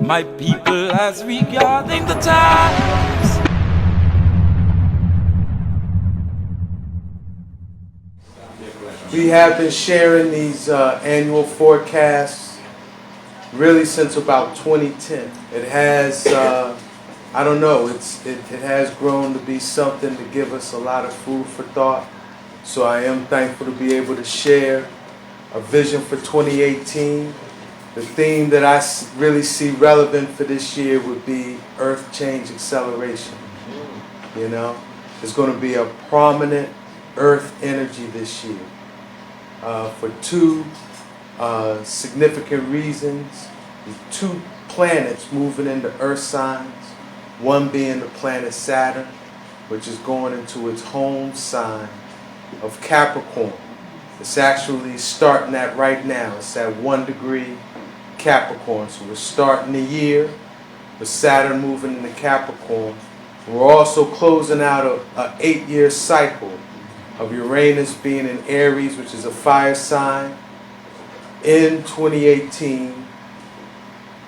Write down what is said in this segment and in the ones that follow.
My people, as regarding the times. We have been sharing these annual forecasts really since about 2010. It has, I don't know, it has grown to be something to give us a lot of food for thought. So I am thankful to be able to share a vision for 2018. The theme that I really see relevant for this year would be Earth Change Acceleration. You know, there's going to be a prominent Earth energy this year for two significant reasons. The two planets moving into Earth signs, one being the planet Saturn, which is going into its home sign of Capricorn. It's actually starting that right now. It's at 1 degree Capricorn. So we're starting the year with Saturn moving into Capricorn. We're also closing out an 8-year cycle of Uranus being in Aries, which is a fire sign. In 2018,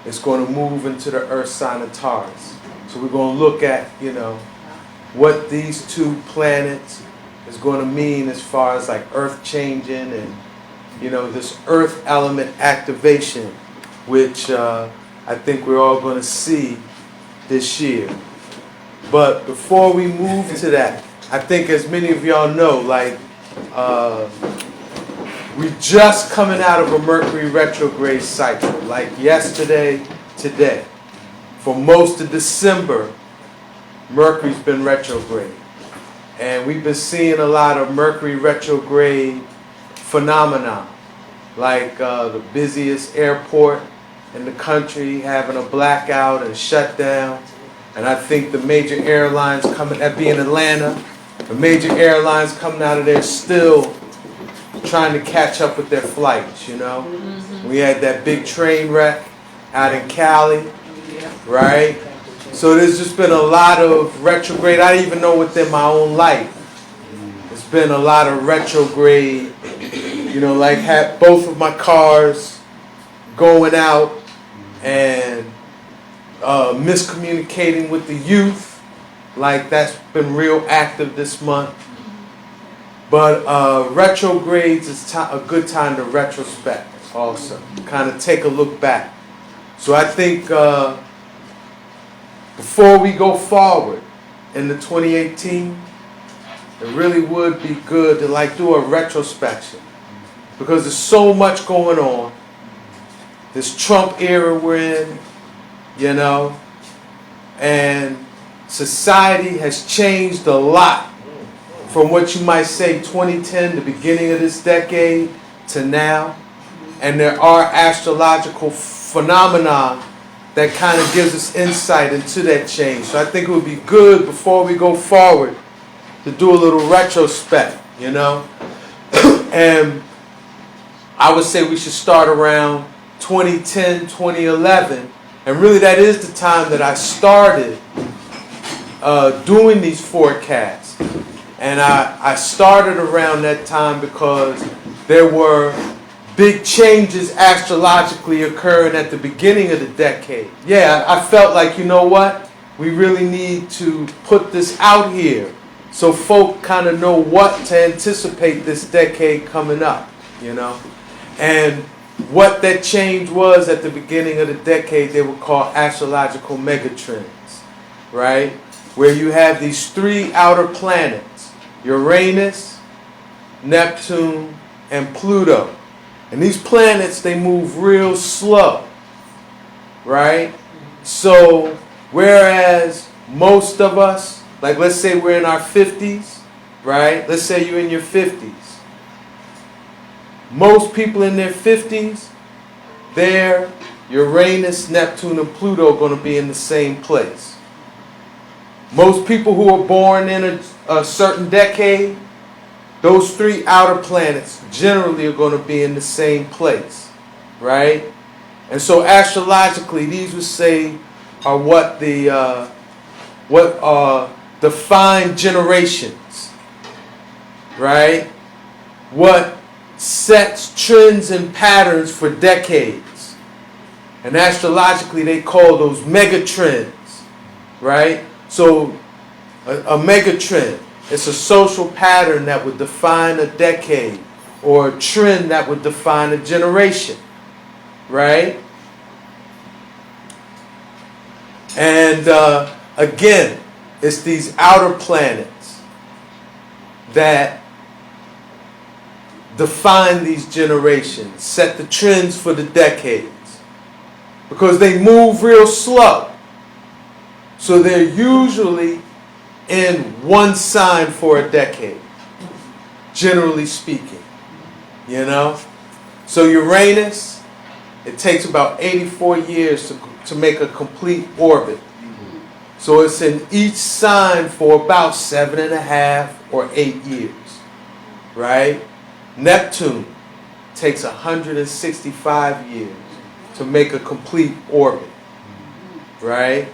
it's going to move into the Earth sign of Taurus. So we're going to look at, you know, what these two planets is going to mean as far as like Earth changing and, you know, this Earth element activation, which I think we're all going to see this year. But before we move to that, I think as many of y'all know, like we just coming out of a Mercury retrograde cycle, like yesterday, today. For most of December, Mercury's been retrograde. And we've been seeing a lot of Mercury retrograde phenomena, like the busiest airport in the country having a blackout and shutdown. And I think the major airlines coming, that being Atlanta, the major airlines coming out of there still trying to catch up with their flights, you know. We had that big train wreck out in Cali, right? So there's just been a lot of retrograde. I didn't even know within my own life. There's been a lot of retrograde, you know, like had both of my cars going out and miscommunicating with the youth. Like that's been real active this month. But retrogrades is a good time to retrospect also. Kind of take a look back. So I think before we go forward into 2018, it really would be good to like do a retrospection. Because there's so much going on. This Trump era we're in, you know, and society has changed a lot from what you might say 2010, the beginning of this decade, to now. And there are astrological phenomena that kind of gives us insight into that change. So I think it would be good before we go forward to do a little retrospect, you know. And I would say we should start around 2010, 2011. And really that is the time that I started doing these forecasts. And I started around that time because there were big changes astrologically occurring at the beginning of the decade. Yeah, I felt like, you know what? We really need to put this out here so folk kind of know what to anticipate this decade coming up, you know? And what that change was at the beginning of the decade, they were called astrological megatrends, right? Where you have these three outer planets, Uranus, Neptune, and Pluto. And these planets, they move real slow, right? So, whereas most of us, like let's say we're in our 50s, right? Let's say you're in your 50s. Most people in their 50s, their Uranus, Neptune, and Pluto are going to be in the same place. Most people who are born in a certain decade, those three outer planets generally are going to be in the same place, right? And so astrologically, these would say are what define generations, right? What sets trends and patterns for decades. And astrologically, they call those megatrends, right? So a megatrend, it's a social pattern that would define a decade, or a trend that would define a generation, right? And again, it's these outer planets that define these generations, set the trends for the decades, because they move real slow. So they're usually in one sign for a decade, generally speaking, you know? So Uranus, it takes about 84 years to make a complete orbit. So it's in each sign for about 7.5 or 8 years, right? Neptune takes 165 years to make a complete orbit, right?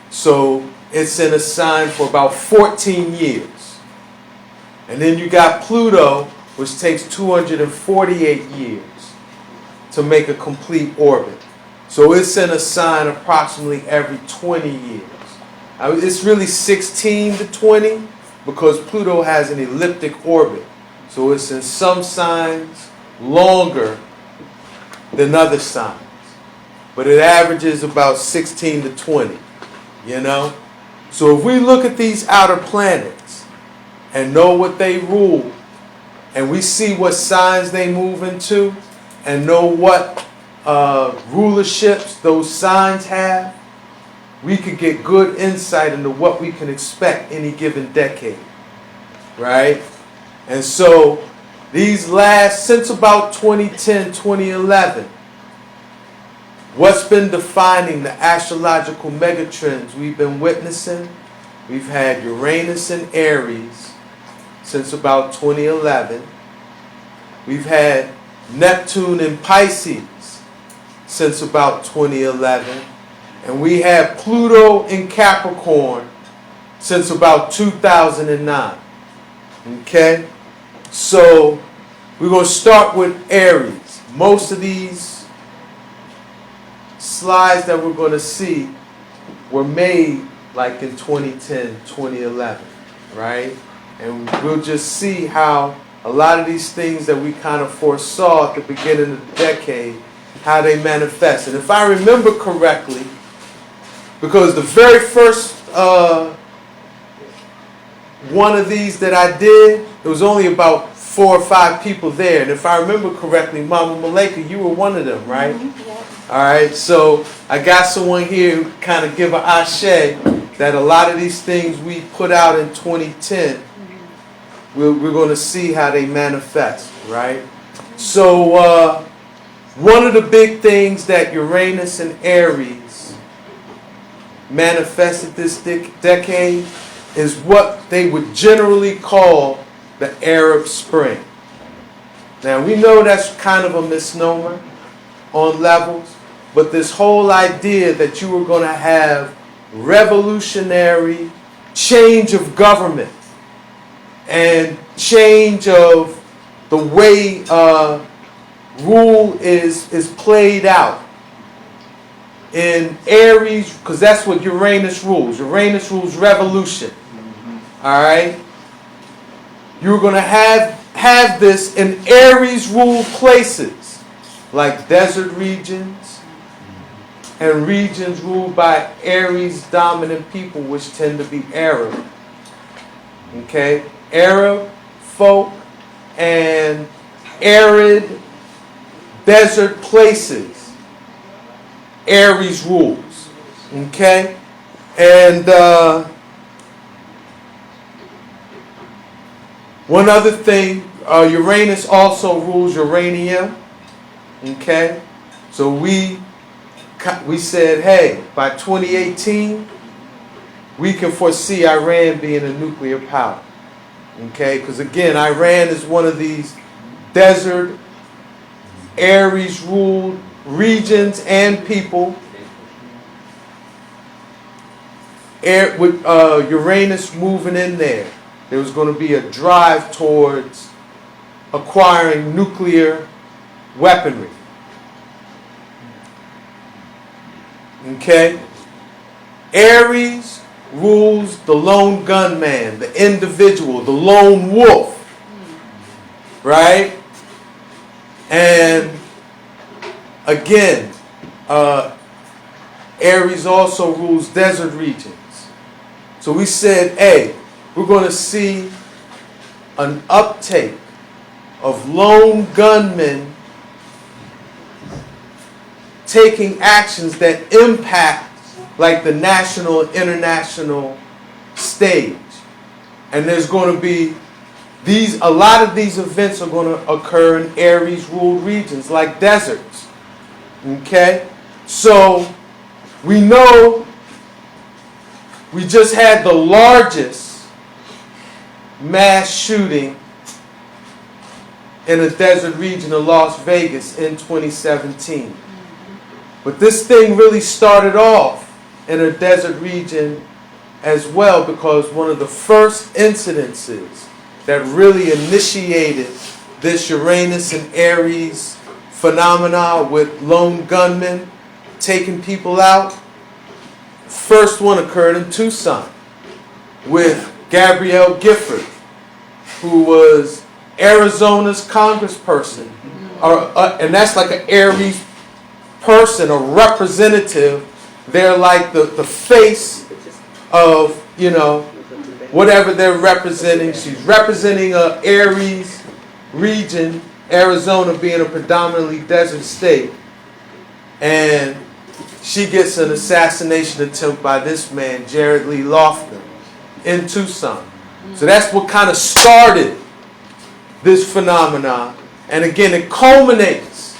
So it's in a sign for about 14 years. And then you got Pluto, which takes 248 years to make a complete orbit. So it's in a sign approximately every 20 years. It's really 16 to 20 because Pluto has an elliptic orbit. So it's in some signs longer than other signs. But it averages about 16 to 20, you know? So if we look at these outer planets and know what they rule, and we see what signs they move into, and know what rulerships those signs have, we could get good insight into what we can expect any given decade, right? And so these since about 2010, 2011, what's been defining the astrological megatrends we've been witnessing? We've had Uranus in Aries since about 2011. We've had Neptune in Pisces since about 2011. And we have Pluto in Capricorn since about 2009. Okay? So we're going to start with Aries. Most of these slides that we're going to see were made like in 2010, 2011, right? And we'll just see how a lot of these things that we kind of foresaw at the beginning of the decade, how they manifest. And if I remember correctly, because the very first one of these that I did, it was only about 4 or 5 people there. And if I remember correctly, Mama Maleka, you were one of them, right? Mm-hmm. Yeah. All right, so I got someone here who kind of give an ashe that a lot of these things we put out in 2010, we're going to see how they manifest, right? So one of the big things that Uranus and Aries manifested this decade is what they would generally call the Arab Spring. Now we know that's kind of a misnomer on levels, but this whole idea that you were going to have revolutionary change of government and change of the way rule is played out in Aries, because that's what Uranus rules. Uranus rules revolution. All right? You're going to have this in Aries ruled places like desert regions and regions ruled by Aries dominant people, which tend to be Arab. Okay? Arab folk and arid desert places, Aries rules. Okay? And one other thing, Uranus also rules uranium. Okay? So we said, hey, by 2018, we can foresee Iran being a nuclear power. Okay? Because again, Iran is one of these desert, Aries ruled regions and people. With Uranus moving in there, there was going to be a drive towards acquiring nuclear weaponry. Okay? Aries rules the lone gunman, the individual, the lone wolf. Right? And again, Aries also rules desert regions. So we said, hey, we're going to see an uptake of lone gunmen taking actions that impact like the national and international stage. And there's going to be a lot of these events are going to occur in Aries ruled regions like deserts. Okay? So we know we just had the largest mass shooting in a desert region of Las Vegas in 2017. But this thing really started off in a desert region as well, because one of the first incidences that really initiated this Uranus and Aries phenomena with lone gunmen taking people out, first one occurred in Tucson with Gabrielle Gifford, who was Arizona's congressperson. And that's like an Aries person, a representative. They're like the face of, whatever they're representing. She's representing a Aries region, Arizona being a predominantly desert state. And she gets an assassination attempt by this man, Jared Lee Lofton, in Tucson. So that's what kind of started this phenomenon. And again, it culminates,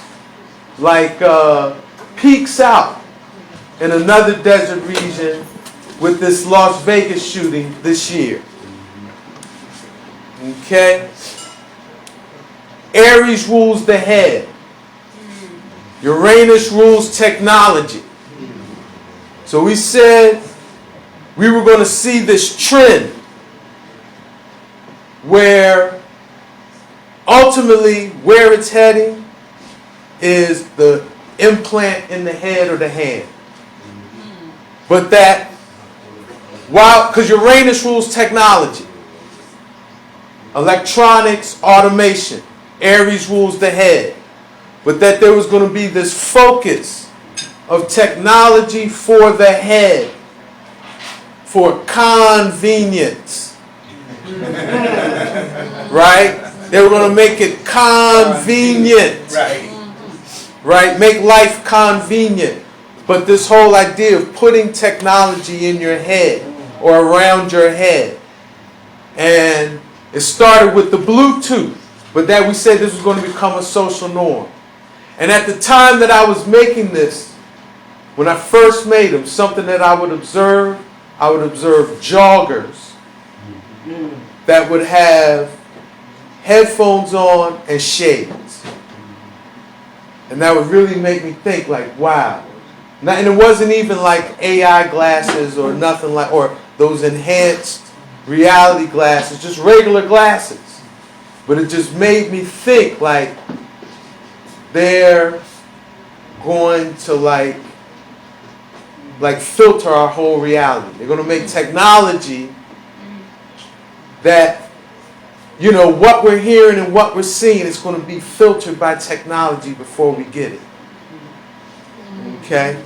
like peaks out in another desert region with this Las Vegas shooting this year. Okay? Aries rules the head. Uranus rules technology. So we said we were going to see this trend where ultimately where it's heading is the implant in the head or the hand. But that, because Uranus rules technology, electronics, automation, Aries rules the head. But that there was going to be this focus of technology for the head, for convenience. Right? They were going to make it convenient. Right? Make life convenient. But this whole idea of putting technology in your head or around your head. And it started with the Bluetooth. But that we said this was going to become a social norm. And at the time that I was making this, when I first made them, something that I would observe joggers that would have headphones on and shades. And that would really make me think like, wow. And it wasn't even like AI glasses or nothing like, or those enhanced reality glasses, just regular glasses. But it just made me think like they're going to like filter our whole reality. They're going to make technology that, what we're hearing and what we're seeing is going to be filtered by technology before we get it. Okay?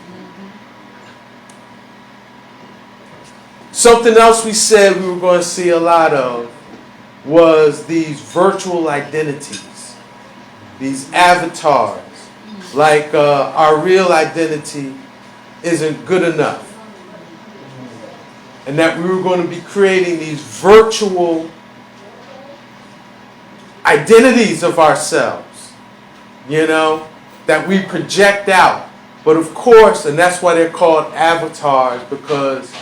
Something else we said we were going to see a lot of was these virtual identities, these avatars. Like our real identity isn't good enough. And that we were going to be creating these virtual identities of ourselves, that we project out. But of course, and that's why they're called avatars, because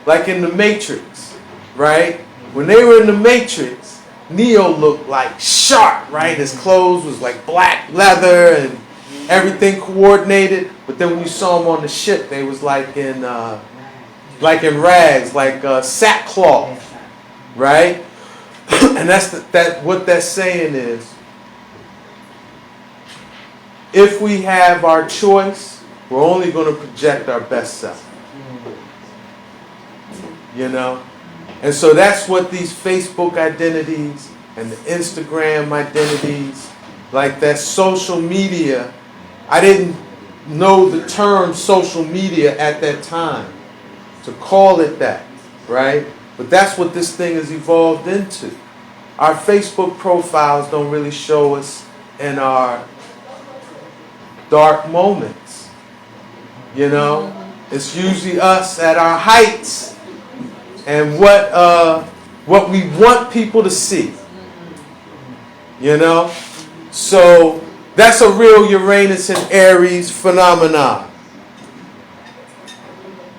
like in the Matrix, right? When they were in the Matrix, Neo looked like sharp, right? His clothes was like black leather and everything coordinated. But then when you saw him on the ship, they was like in rags, like sackcloth, right? And what that's saying is, if we have our choice we're only going to project our best self. You know? And so that's what these Facebook identities and the Instagram identities, like that social media, I didn't know the term social media at that time to call it that, right? But that's what this thing has evolved into. Our Facebook profiles don't really show us in our dark moments. You know? It's usually us at our heights and what we want people to see. You know? So that's a real Uranus and Aries phenomenon.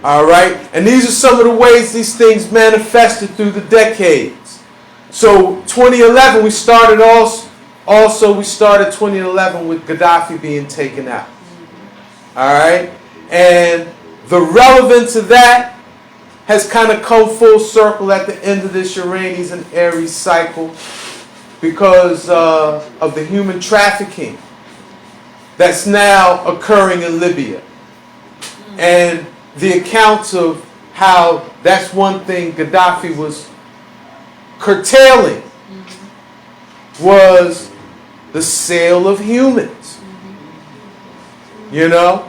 All right? And these are some of the ways these things manifested through the decades. So 2011, we started 2011 with Gaddafi being taken out. All right? And the relevance of that has kind of come full circle at the end of this Uranus and Aries cycle because of the human trafficking that's now occurring in Libya. And the accounts of how that's one thing Gaddafi was curtailing was the sale of humans. You know?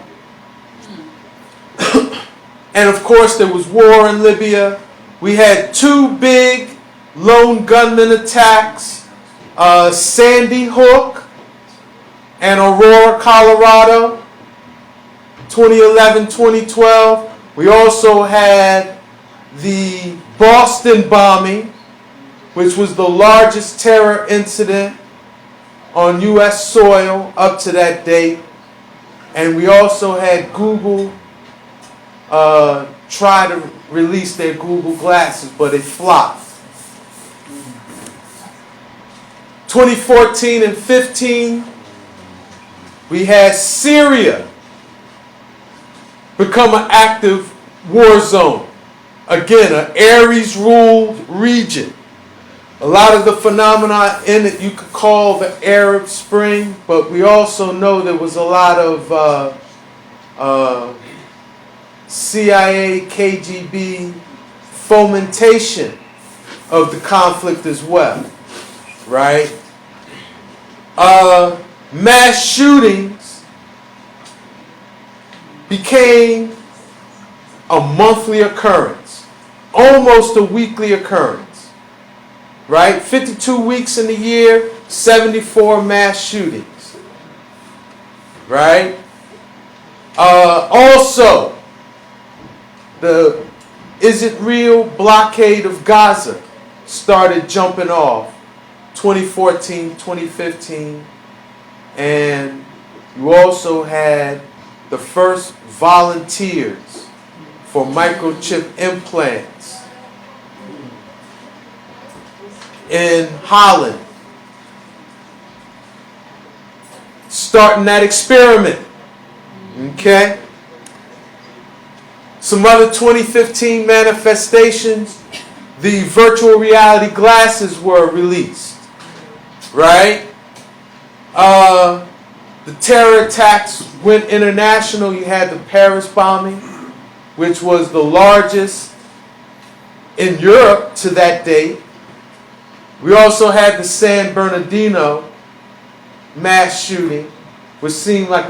And of course there was war in Libya. We had two big lone gunman attacks, Sandy Hook and Aurora, Colorado, 2011, 2012. We also had the Boston bombing, which was the largest terror incident on U.S. soil up to that date. And we also had Google try to release their Google glasses, but it flopped. 2014 and 15, we had Syria become an active war zone. Again, an Aries-ruled region. A lot of the phenomena in it you could call the Arab Spring, but we also know there was a lot of CIA, KGB fomentation of the conflict as well, right? Mass shootings became a monthly occurrence, almost a weekly occurrence, right? 52 weeks in the year, 74 mass shootings, right? Also, the Is It Real blockade of Gaza started jumping off 2014, 2015, and you also had the first volunteers for microchip implants in Holland, starting that experiment. Okay? Some other 2015 manifestations, the virtual reality glasses were released, right? The terror attacks went international. You had the Paris bombing, which was the largest in Europe to that date. We also had the San Bernardino mass shooting, which seemed like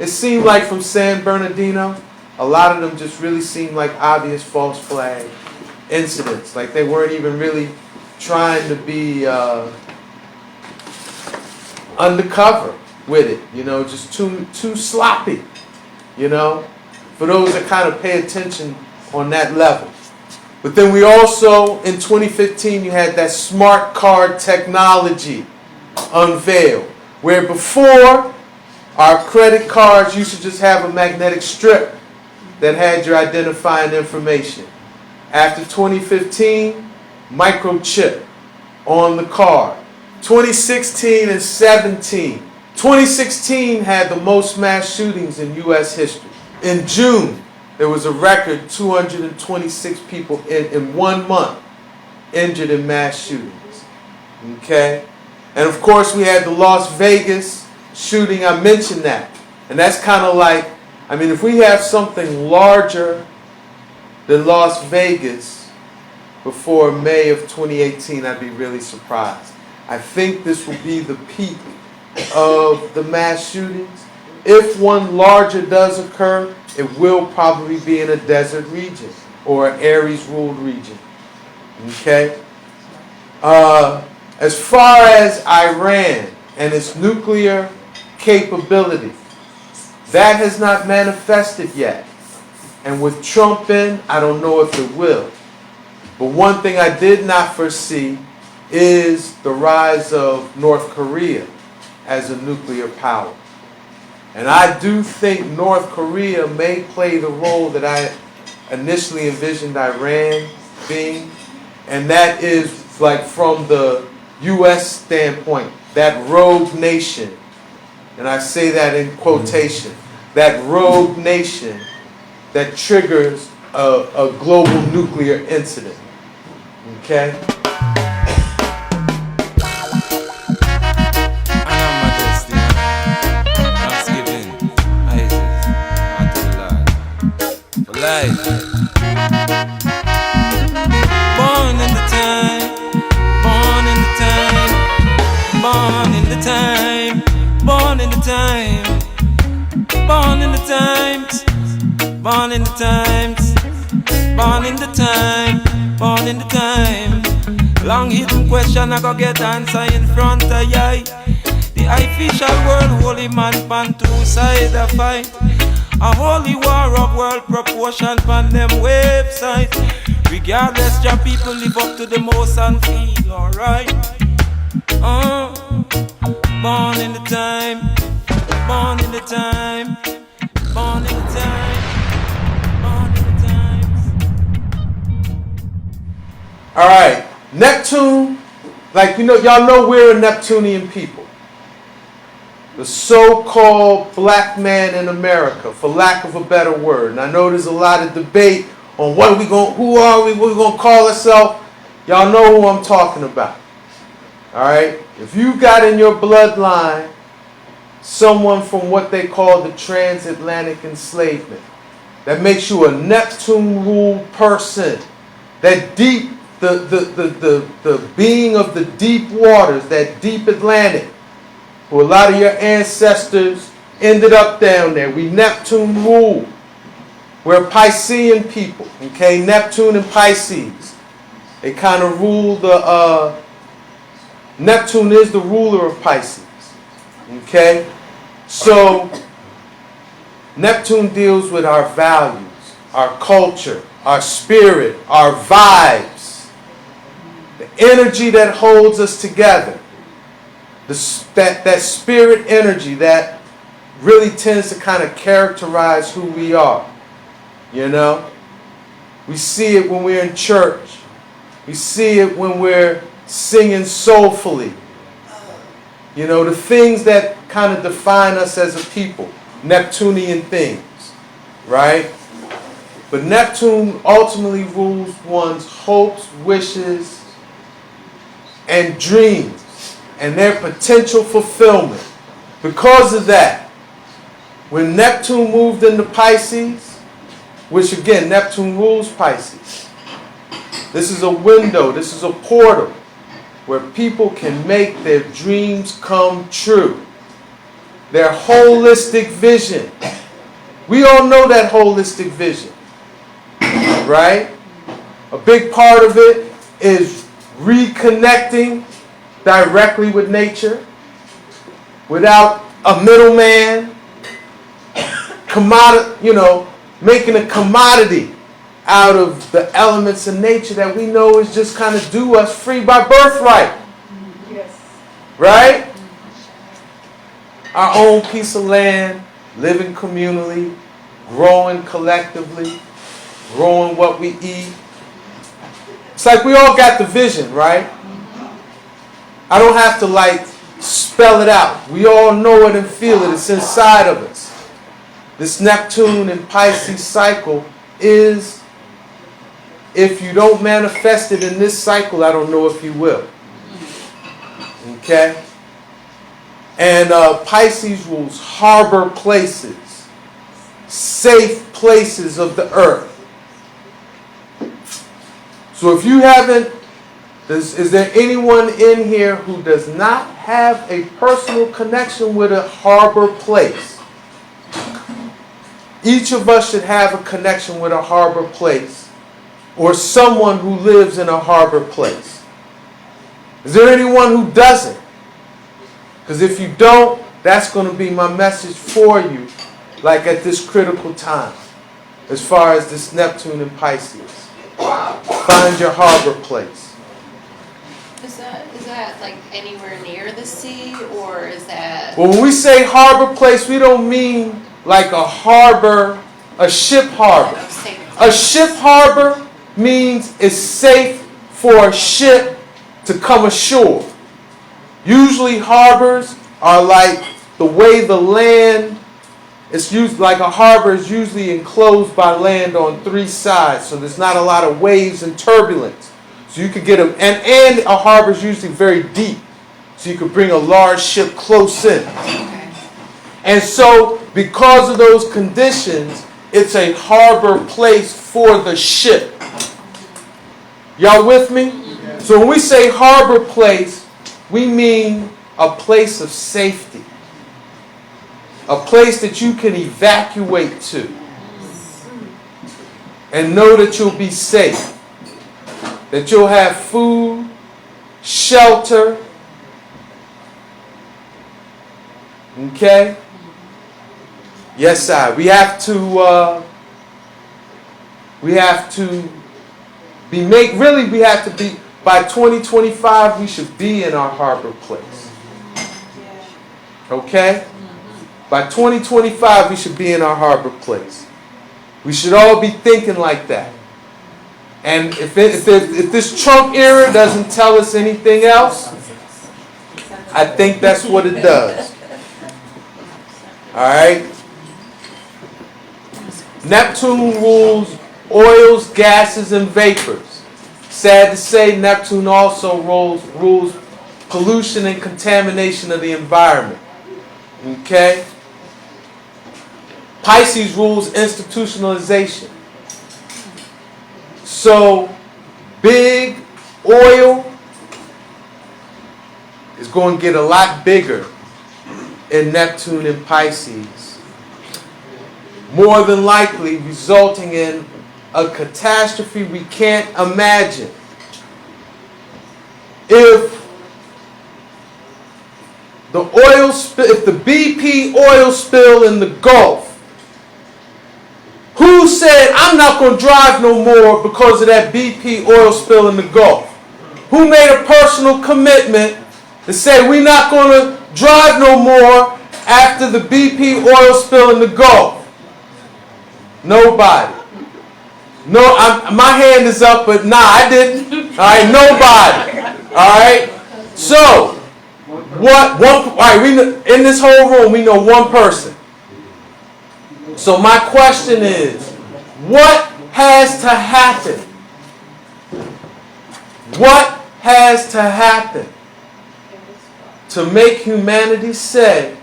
it seemed like from San Bernardino, a lot of them just really seemed like obvious false flag incidents. Like they weren't even really trying to be undercover with it, you know, just too sloppy, you know, for those that kind of pay attention on that level. But then we also, in 2015, you had that smart card technology unveiled, where before, our credit cards used to just have a magnetic strip that had your identifying information. After 2015, microchip on the card. 2016 and 17. 2016 had the most mass shootings in U.S. history. In June, there was a record 226 people in 1 month injured in mass shootings. Okay? And of course, we had the Las Vegas shooting. I mentioned that. And that's kind of like I mean, if we have something larger than Las Vegas before May of 2018, I'd be really surprised. I think this will be the peak of the mass shootings. If one larger does occur, it will probably be in a desert region or an Aries ruled region. Okay? As far as Iran and its nuclear capability, that has not manifested yet. And with Trump in, I don't know if it will. But one thing I did not foresee is the rise of North Korea as a nuclear power. And I do think North Korea may play the role that I initially envisioned Iran being. And that is like from the U.S. standpoint, that rogue nation. And I say that in quotation. That rogue nation that triggers a global nuclear incident. Okay? Life. Born in the time, born in the time, born in the time, born in the time, born in the times, born in the times, born in the time, born in the time. Long hidden question I go get answer in front of you. The official world holy man pan two side a fight. A holy war of world proportion from them website. Regardless, your people live up to the most and feel alright. Born in the time, born in the time, born in the time, born in the times. Alright, Neptune, like y'all know we're a Neptunian people. The so-called black man in America, for lack of a better word. And I know there's a lot of debate on who are we, what we going to call ourselves. Y'all know who I'm talking about. All right? If you got in your bloodline someone from what they call the transatlantic enslavement, that makes you a Neptune-ruled person, that deep, the being of the deep waters, that deep Atlantic, who a lot of your ancestors ended up down there. We Neptune rule. We're Piscean people. Okay, Neptune and Pisces. They kind of rule the. Neptune is the ruler of Pisces. Okay, so Neptune deals with our values, our culture, our spirit, our vibes, the energy that holds us together. That spirit energy that really tends to kind of characterize who we are. You know? We see it when we're in church. We see it when we're singing soulfully. You know, the things that kind of define us as a people. Neptunian things. Right? But Neptune ultimately rules one's hopes, wishes, and dreams, and their potential fulfillment. Because of that, when Neptune moved into Pisces, which again, Neptune rules Pisces, this is a window, this is a portal where people can make their dreams come true. Their holistic vision. We all know that holistic vision, right? A big part of it is reconnecting directly with nature, without a middleman, making a commodity out of the elements of nature that we know is just kind of due us free by birthright. Yes. Right? Our own piece of land, living communally, growing collectively, growing what we eat. It's like we all got the vision, right? I don't have to spell it out. We all know it and feel it. It's inside of us. This Neptune and Pisces cycle is, if you don't manifest it in this cycle, I don't know if you will. Okay? And Pisces rules harbor places, safe places of the earth. So if you haven't, is there anyone in here who does not have a personal connection with a harbor place? Each of us should have a connection with a harbor place or someone who lives in a harbor place. Is there anyone who doesn't? Because if you don't, that's going to be my message for you, like at this critical time, as far as this Neptune and Pisces. Find your harbor place. Is that like anywhere near the sea, or is that... Well, when we say harbor place, we don't mean like a harbor, a ship harbor. A ship harbor means it's safe for a ship to come ashore. Usually harbors are like the way the land, it's used like a harbor is usually enclosed by land on 3 sides, so there's not a lot of waves and turbulence. So you could get a, and a harbor is usually very deep, so you could bring a large ship close in. And so because of those conditions, it's a harbor place for the ship. Y'all with me? So when we say harbor place, we mean a place of safety. A place that you can evacuate to and know that you'll be safe. That you'll have food, shelter. Okay? Yes, sir. We have to be, by 2025, we should be in our harbor place. Okay? By 2025, we should be in our harbor place. We should all be thinking like that. And if this Trump era doesn't tell us anything else, I think that's what it does. All right? Neptune rules oils, gases, and vapors. Sad to say, Neptune also rules pollution and contamination of the environment. Okay? Pisces rules institutionalization. So, big oil is going to get a lot bigger in Neptune and Pisces. More than likely resulting in a catastrophe we can't imagine. If the BP oil spill in the Gulf, who said, I'm not going to drive no more because of that BP oil spill in the Gulf? Who made a personal commitment to say we're not going to drive no more after the BP oil spill in the Gulf? Nobody. No, my hand is up, but nah, I didn't. All right, nobody. All right. So, all right, in this whole room, we know one person. So my question is, what has to happen? What has to happen to make humanity say,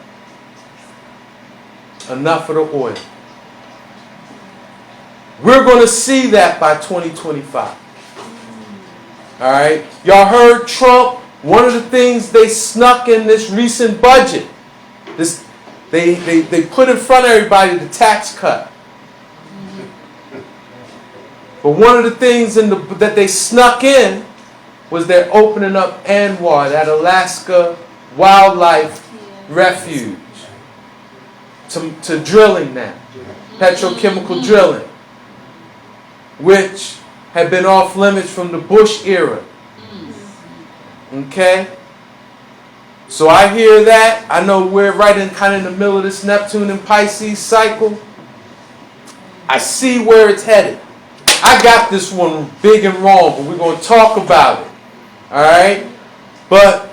enough of the oil? We're going to see that by 2025. All right? Y'all heard Trump, one of the things they snuck in this recent budget, they put in front of everybody the tax cut. But one of the things that they snuck in was they're opening up ANWR, that Alaska Wildlife Refuge, to drilling now, petrochemical drilling, which had been off limits from the Bush era. Okay? So I hear that. I know we're right in kind of in the middle of this Neptune and Pisces cycle. I see where it's headed. I got this one big and wrong, but we're going to talk about it. All right? But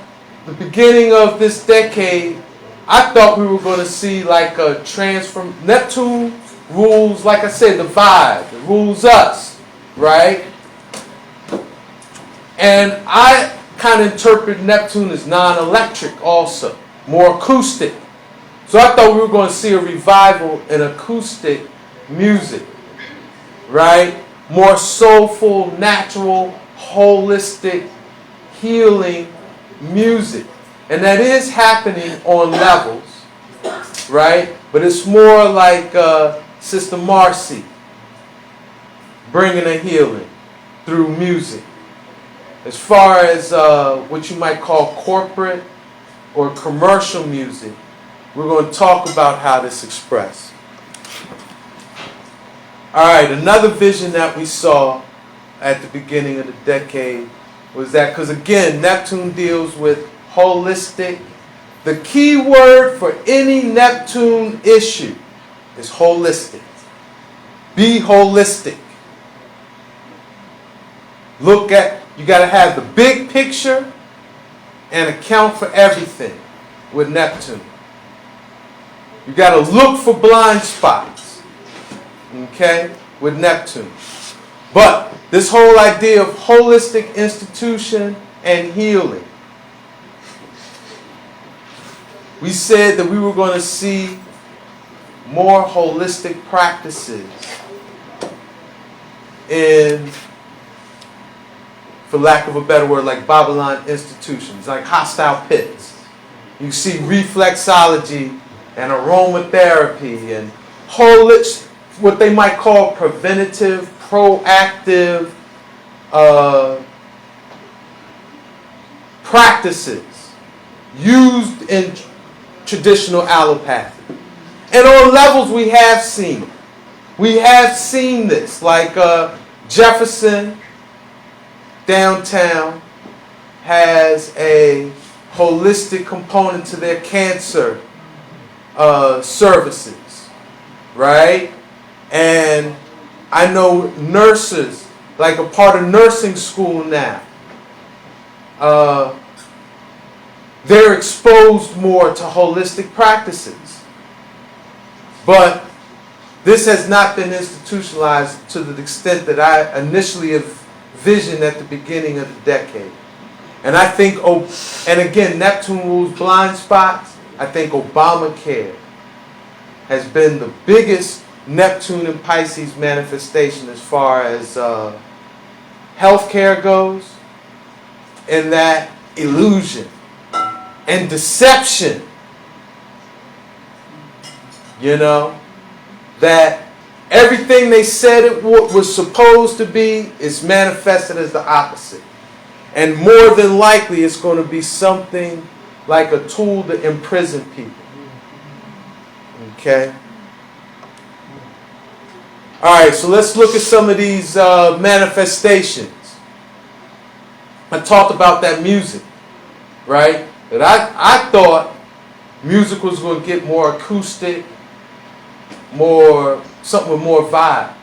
the beginning of this decade, I thought we were going to see like a transform. Neptune rules, like I said, the vibe. It rules us, right? And I kind of interpret Neptune as non-electric also, more acoustic. So I thought we were going to see a revival in acoustic music, right? More soulful, natural, holistic, healing music. And that is happening on levels, right? But it's more like Sister Marcy bringing a healing through music. As far as what you might call corporate or commercial music, we're going to talk about how this expressed. All right, another vision that we saw at the beginning of the decade was that, because again, Neptune deals with holistic. The key word for any Neptune issue is holistic. Be holistic. Look at, you got to have the big picture and account for everything with Neptune. You got to look for blind spots, okay, with Neptune. But this whole idea of holistic institution and healing, we said that we were going to see more holistic practices in, for lack of a better word, like Babylon institutions, like hostile pits. You see reflexology and aromatherapy and what they might call preventative, proactive practices used in traditional allopathy. And on levels we have seen. We have seen this, like Jefferson downtown has a holistic component to their cancer services, right? And I know nurses, like a part of nursing school now, they're exposed more to holistic practices. But this has not been institutionalized to the extent that I initially envisioned at the beginning of the decade. And I think, and again, Neptune rules blind spots. I think Obamacare has been the biggest Neptune and Pisces manifestation as far as healthcare goes, and that illusion and deception, you know, that everything they said it was supposed to be is manifested as the opposite. And more than likely it's going to be something like a tool to imprison people. Okay? Alright, so let's look at some of these manifestations. I talked about that music, right? That I thought music was going to get more acoustic, something with more vibes.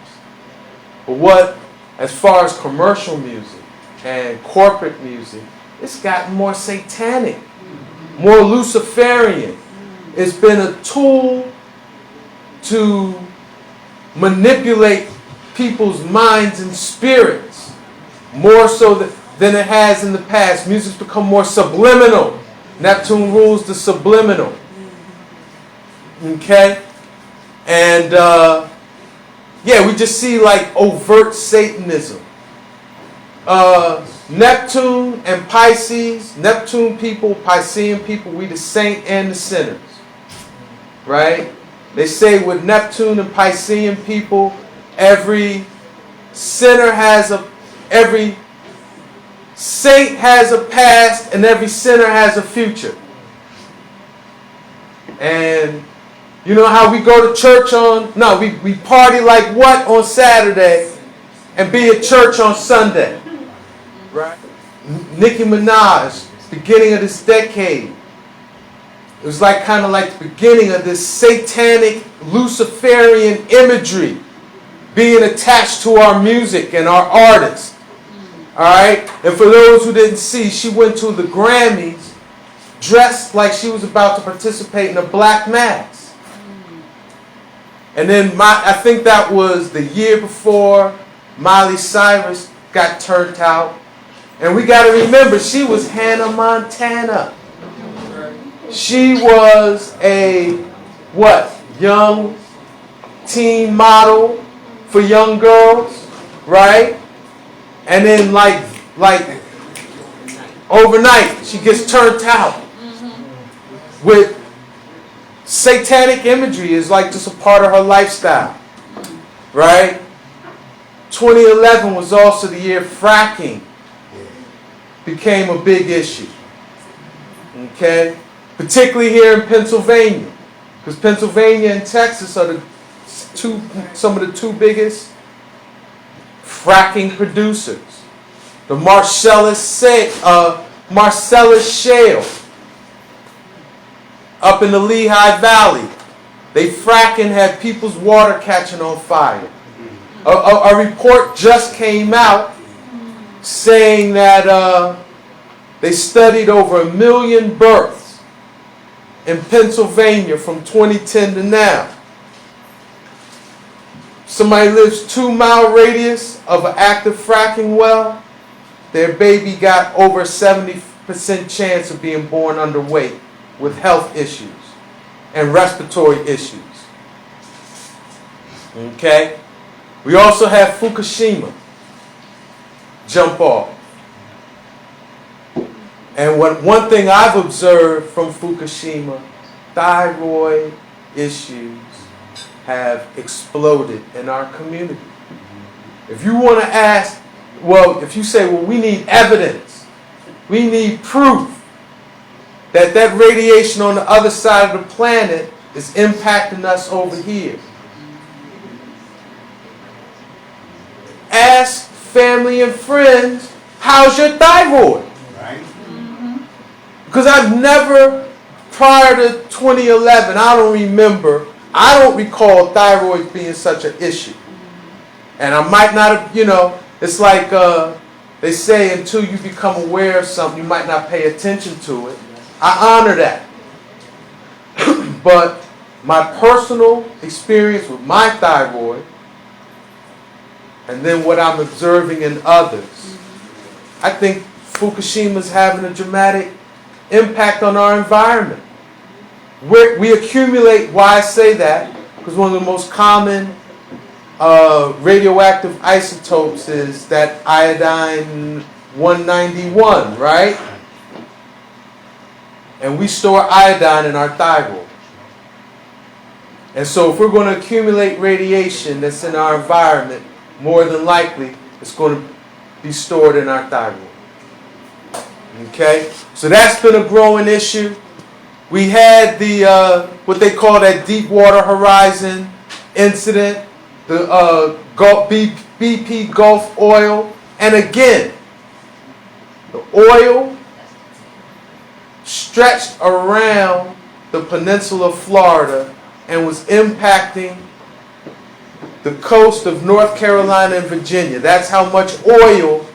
But what, as far as commercial music and corporate music, it's gotten more satanic, more Luciferian. It's been a tool to manipulate people's minds and spirits more so than it has in the past. Music's become more subliminal. Neptune rules the subliminal. Okay? And yeah, we just see like overt Satanism. Neptune and Pisces, Neptune people, Piscean people, we the saint and the sinners. Right? They say with Neptune and Piscean people, every saint has a past and every sinner has a future. And you know how we go to church we party like what on Saturday and be at church on Sunday. Right? Nicki Minaj, beginning of this decade, it was like kind of like the beginning of this satanic Luciferian imagery being attached to our music and our artists. Alright? And for those who didn't see, she went to the Grammys dressed like she was about to participate in a black mass. And then I think that was the year before Miley Cyrus got turned out. And we got to remember, she was Hannah Montana. She was a what? Young teen model for young girls, right? And then like overnight, she gets turned out with satanic imagery is like just a part of her lifestyle, right? 2011 was also the year fracking became a big issue, okay? Particularly here in Pennsylvania, because Pennsylvania and Texas are some of the two biggest fracking producers. The Marcellus Shale up in the Lehigh Valley, they frack and had people's water catching on fire. A report just came out saying that they studied over 1 million births in Pennsylvania from 2010 to now. Somebody lives 2-mile radius of an active fracking well, their baby got over 70% chance of being born underweight with health issues and respiratory issues. Okay? We also have Fukushima jump off. And one thing I've observed from Fukushima, thyroid issues have exploded in our community. If you want to ask, if you say, we need evidence, we need proof that that radiation on the other side of the planet is impacting us over here. Ask family and friends, how's your thyroid? Right. Because I've never, prior to 2011, I don't recall thyroid being such an issue. And I might not have, it's like they say until you become aware of something, you might not pay attention to it. I honor that. But my personal experience with my thyroid, and then what I'm observing in others, I think Fukushima is having a dramatic impact on our environment. We accumulate, why I say that, because one of the most common radioactive isotopes is that iodine 191, right? And we store iodine in our thyroid. And so if we're going to accumulate radiation that's in our environment, more than likely it's going to be stored in our thyroid. Okay? So that's been a growing issue. We had the what they call that Deepwater Horizon incident, the BP Gulf oil. And again, the oil stretched around the peninsula of Florida and was impacting the coast of North Carolina and Virginia. That's how much oil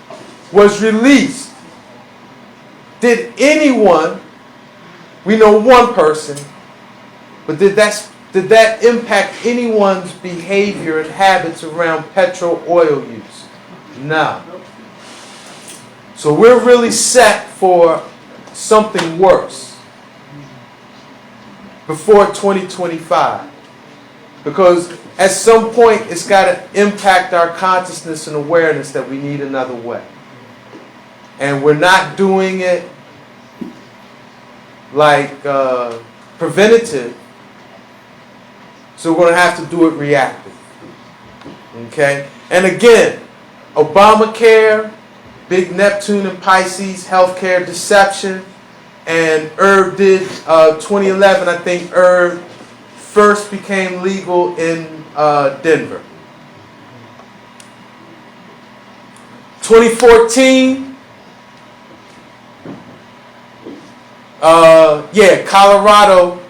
was released. Did anyone, we know one person, but did that impact anyone's behavior and habits around petrol oil use? No. So we're really set for something worse before 2025. Because at some point it's got to impact our consciousness and awareness that we need another way. And we're not doing it like preventative, so we're going to have to do it reactive. Okay? And again, Obamacare, big Neptune and Pisces, healthcare deception, and herb did 2011, I think herb first became legal in Denver. 2014, Colorado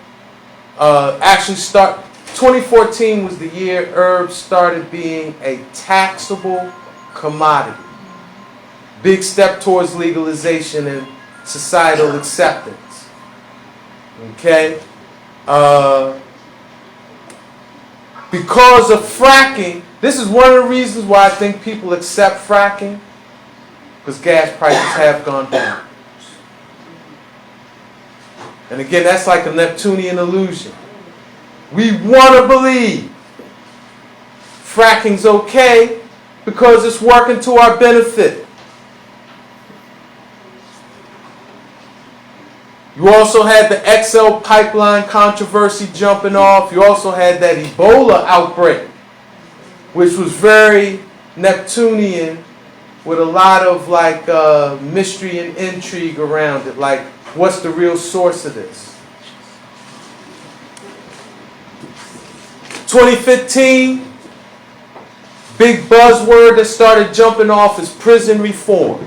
actually 2014 was the year herbs started being a taxable commodity. Big step towards legalization and societal acceptance. Okay? Because of fracking, this is one of the reasons why I think people accept fracking, because gas prices have gone down. And again, that's like a Neptunian illusion. We want to believe fracking's okay because it's working to our benefit. You also had the XL pipeline controversy jumping off. You also had that Ebola outbreak, which was very Neptunian, with a lot of like mystery and intrigue around it. Like, what's the real source of this? 2015, big buzzword that started jumping off is prison reform.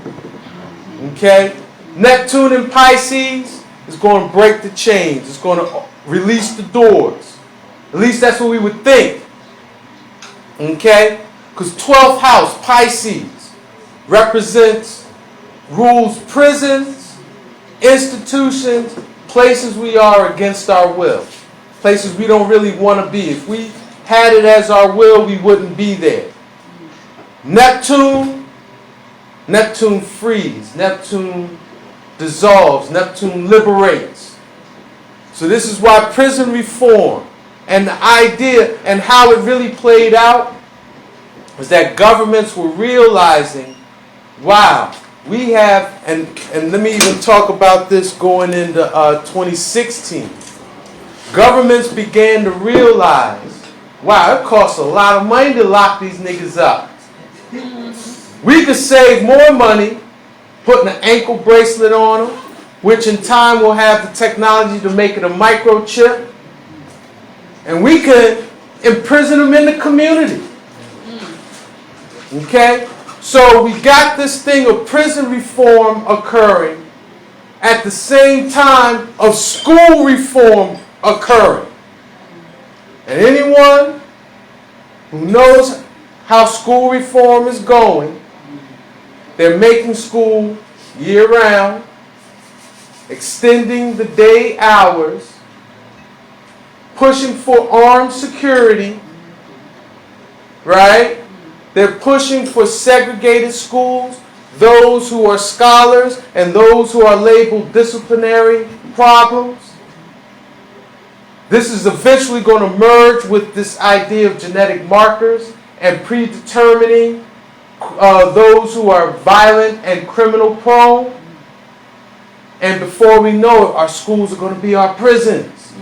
Okay? Neptune in Pisces is going to break the chains. It's going to release the doors. At least that's what we would think. Okay? Because 12th house, Pisces, represents, rules prisons, institutions, places we are against our will. Places we don't really want to be. If we had it as our will, we wouldn't be there. Neptune frees. Neptune dissolves. Neptune liberates. So this is why prison reform and the idea and how it really played out was that governments were realizing, wow, we have, and let me even talk about this going into 2016. Governments began to realize, wow, it costs a lot of money to lock these niggas up. We could save more money putting an ankle bracelet on them, which in time will have the technology to make it a microchip. And we could imprison them in the community. Okay? So we got this thing of prison reform occurring at the same time of school reform occurring. And anyone who knows how school reform is going, they're making school year-round, extending the day hours, pushing for armed security, right? They're pushing for segregated schools, those who are scholars and those who are labeled disciplinary problems. This is eventually going to merge with this idea of genetic markers and predetermining those who are violent and criminal prone. And before we know it, our schools are going to be our prisons.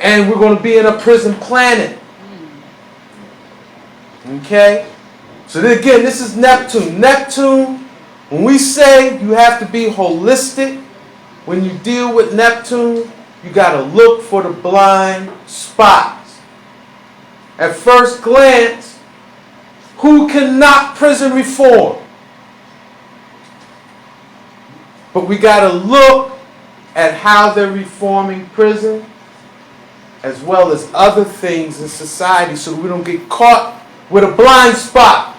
And we're going to be in a prison planet. Okay? So then again, this is Neptune. Neptune, when we say you have to be holistic, when you deal with Neptune, you got to look for the blind spots. At first glance, who can knock prison reform? But we got to look at how they're reforming prison as well as other things in society so we don't get caught with a blind spot.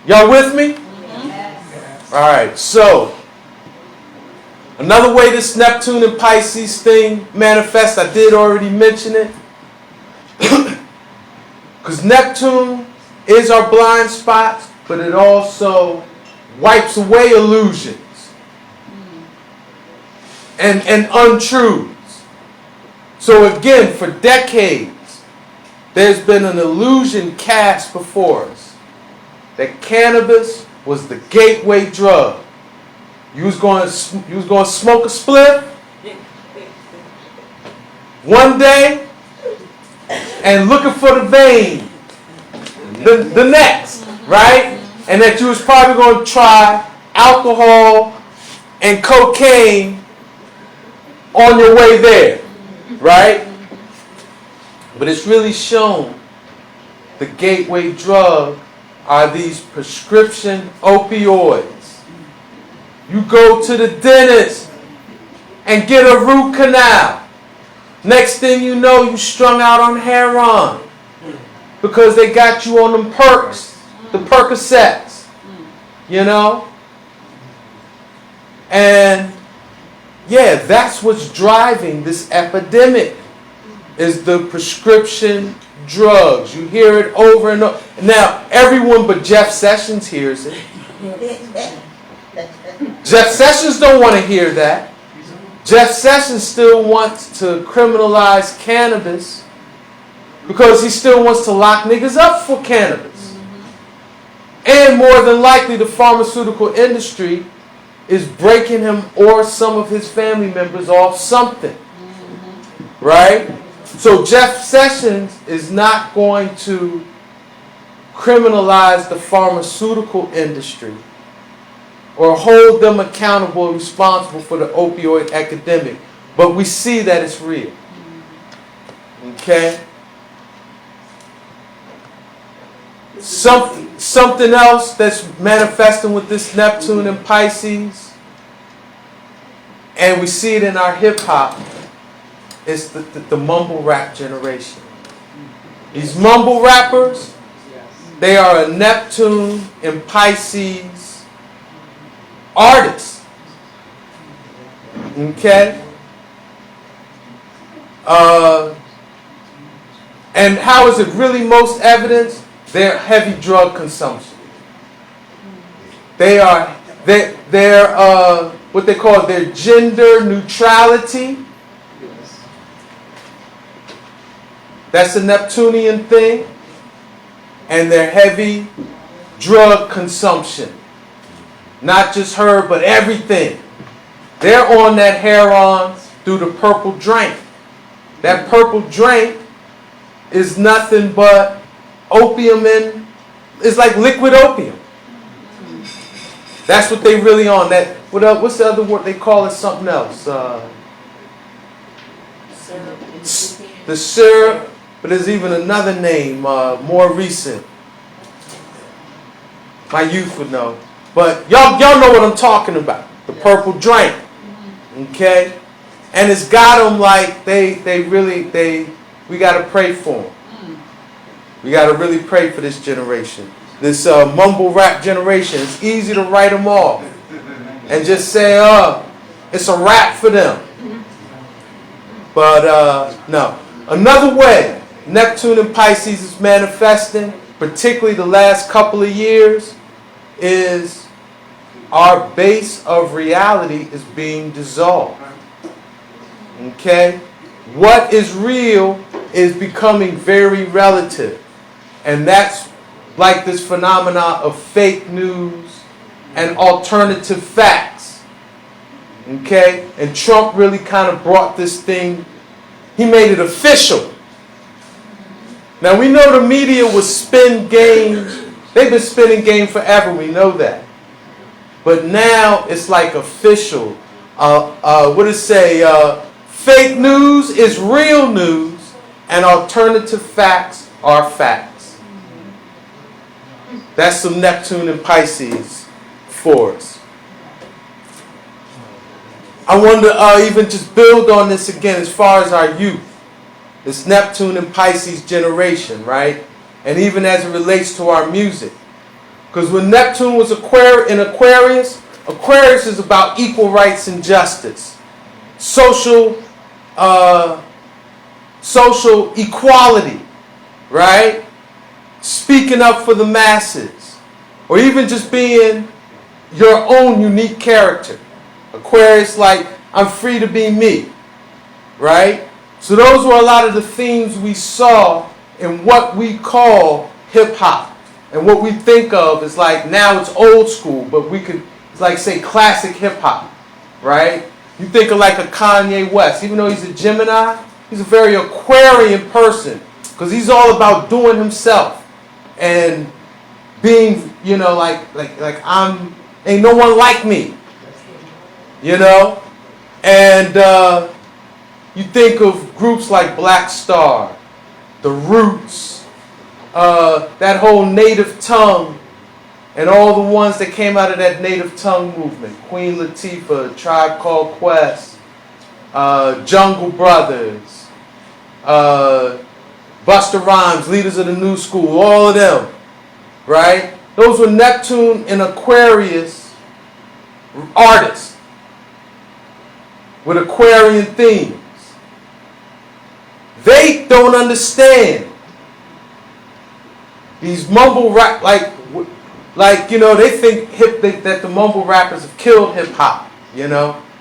Y'all with me? Yes. All right, so another way this Neptune and Pisces thing manifests, I did already mention it. Because Neptune is our blind spots, but it also wipes away illusions and untruths. So again, for decades, there's been an illusion cast before us that cannabis was the gateway drug. You was going to smoke a spliff one day and looking for the vein the next, right? And that you was probably going to try alcohol and cocaine on your way there, right? But it's really shown the gateway drug are these prescription opioids. You go to the dentist and get a root canal. Next thing you know, you strung out on heroin because they got you on them perks, the Percocets, you know? And yeah, that's what's driving this epidemic is the prescription drugs. You hear it over and over. Now, everyone but Jeff Sessions hears it. Jeff Sessions don't want to hear that. Jeff Sessions still wants to criminalize cannabis because he still wants to lock niggas up for cannabis. And more than likely, the pharmaceutical industry is breaking him or some of his family members off something. Right? So Jeff Sessions is not going to criminalize the pharmaceutical industry or hold them accountable or responsible for the opioid epidemic. But we see that it's real. Okay? Something else that's manifesting with this Neptune and Pisces, and we see it in our hip-hop, is the mumble rap generation. These mumble rappers, they are a Neptune and Pisces artists. Okay? And how is it really most evident? Their heavy drug consumption. They're what they call their gender neutrality. That's a Neptunian thing. And their heavy drug consumption. Not just her, but everything. They're on that heroin through the purple drink. That purple drink is nothing but opium, and it's like liquid opium. That's what they really on. That what's the other word they call it? Something else. The syrup, but there's even another name, more recent. My youth would know, but y'all know what I'm talking about. The purple drink, okay? And it's got them like we gotta pray for them. We got to really pray for this generation. This mumble rap generation. It's easy to write them off and just say, it's a rap for them. But no. Another way Neptune and Pisces is manifesting, particularly the last couple of years, is our base of reality is being dissolved. Okay? What is real is becoming very relative. And that's like this phenomena of fake news and alternative facts. Okay? And Trump really kind of brought this thing, he made it official. Now we know the media will spin game. They've been spinning game forever, we know that. But now it's like official. What does it say? Fake news is real news and alternative facts are facts. That's some Neptune and Pisces for us. I want to even just build on this again as far as our youth. This Neptune and Pisces generation, right? And even as it relates to our music. Because when Neptune was in Aquarius, Aquarius is about equal rights and justice. Social equality, right? Speaking up for the masses, or even just being your own unique character. Aquarius, like, I'm free to be me, right? So those were a lot of the themes we saw in what we call hip-hop. And what we think of is like, now it's old school, but it's like, say, classic hip-hop, right? You think of like a Kanye West, even though he's a Gemini, he's a very Aquarian person, because he's all about doing himself. And being, like ain't no one like me, And you think of groups like Black Star, The Roots, that whole native tongue, and all the ones that came out of that native tongue movement. Queen Latifah, Tribe Called Quest, Jungle Brothers, Busta Rhymes, Leaders of the New School, all of them, right? Those were Neptune and Aquarius artists with Aquarian themes. They don't understand these mumble rap, they think that the mumble rappers have killed hip hop,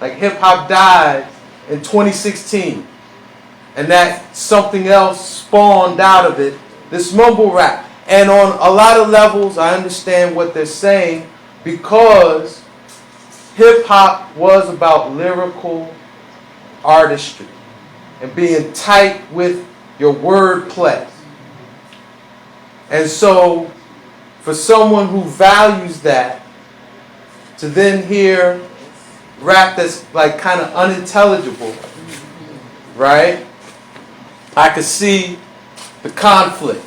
Like hip hop died in 2016. And that something else spawned out of it, this mumble rap. And on a lot of levels, I understand what they're saying, because hip-hop was about lyrical artistry and being tight with your wordplay. And so, for someone who values that, to then hear rap that's like kind of unintelligible, right? I could see the conflict.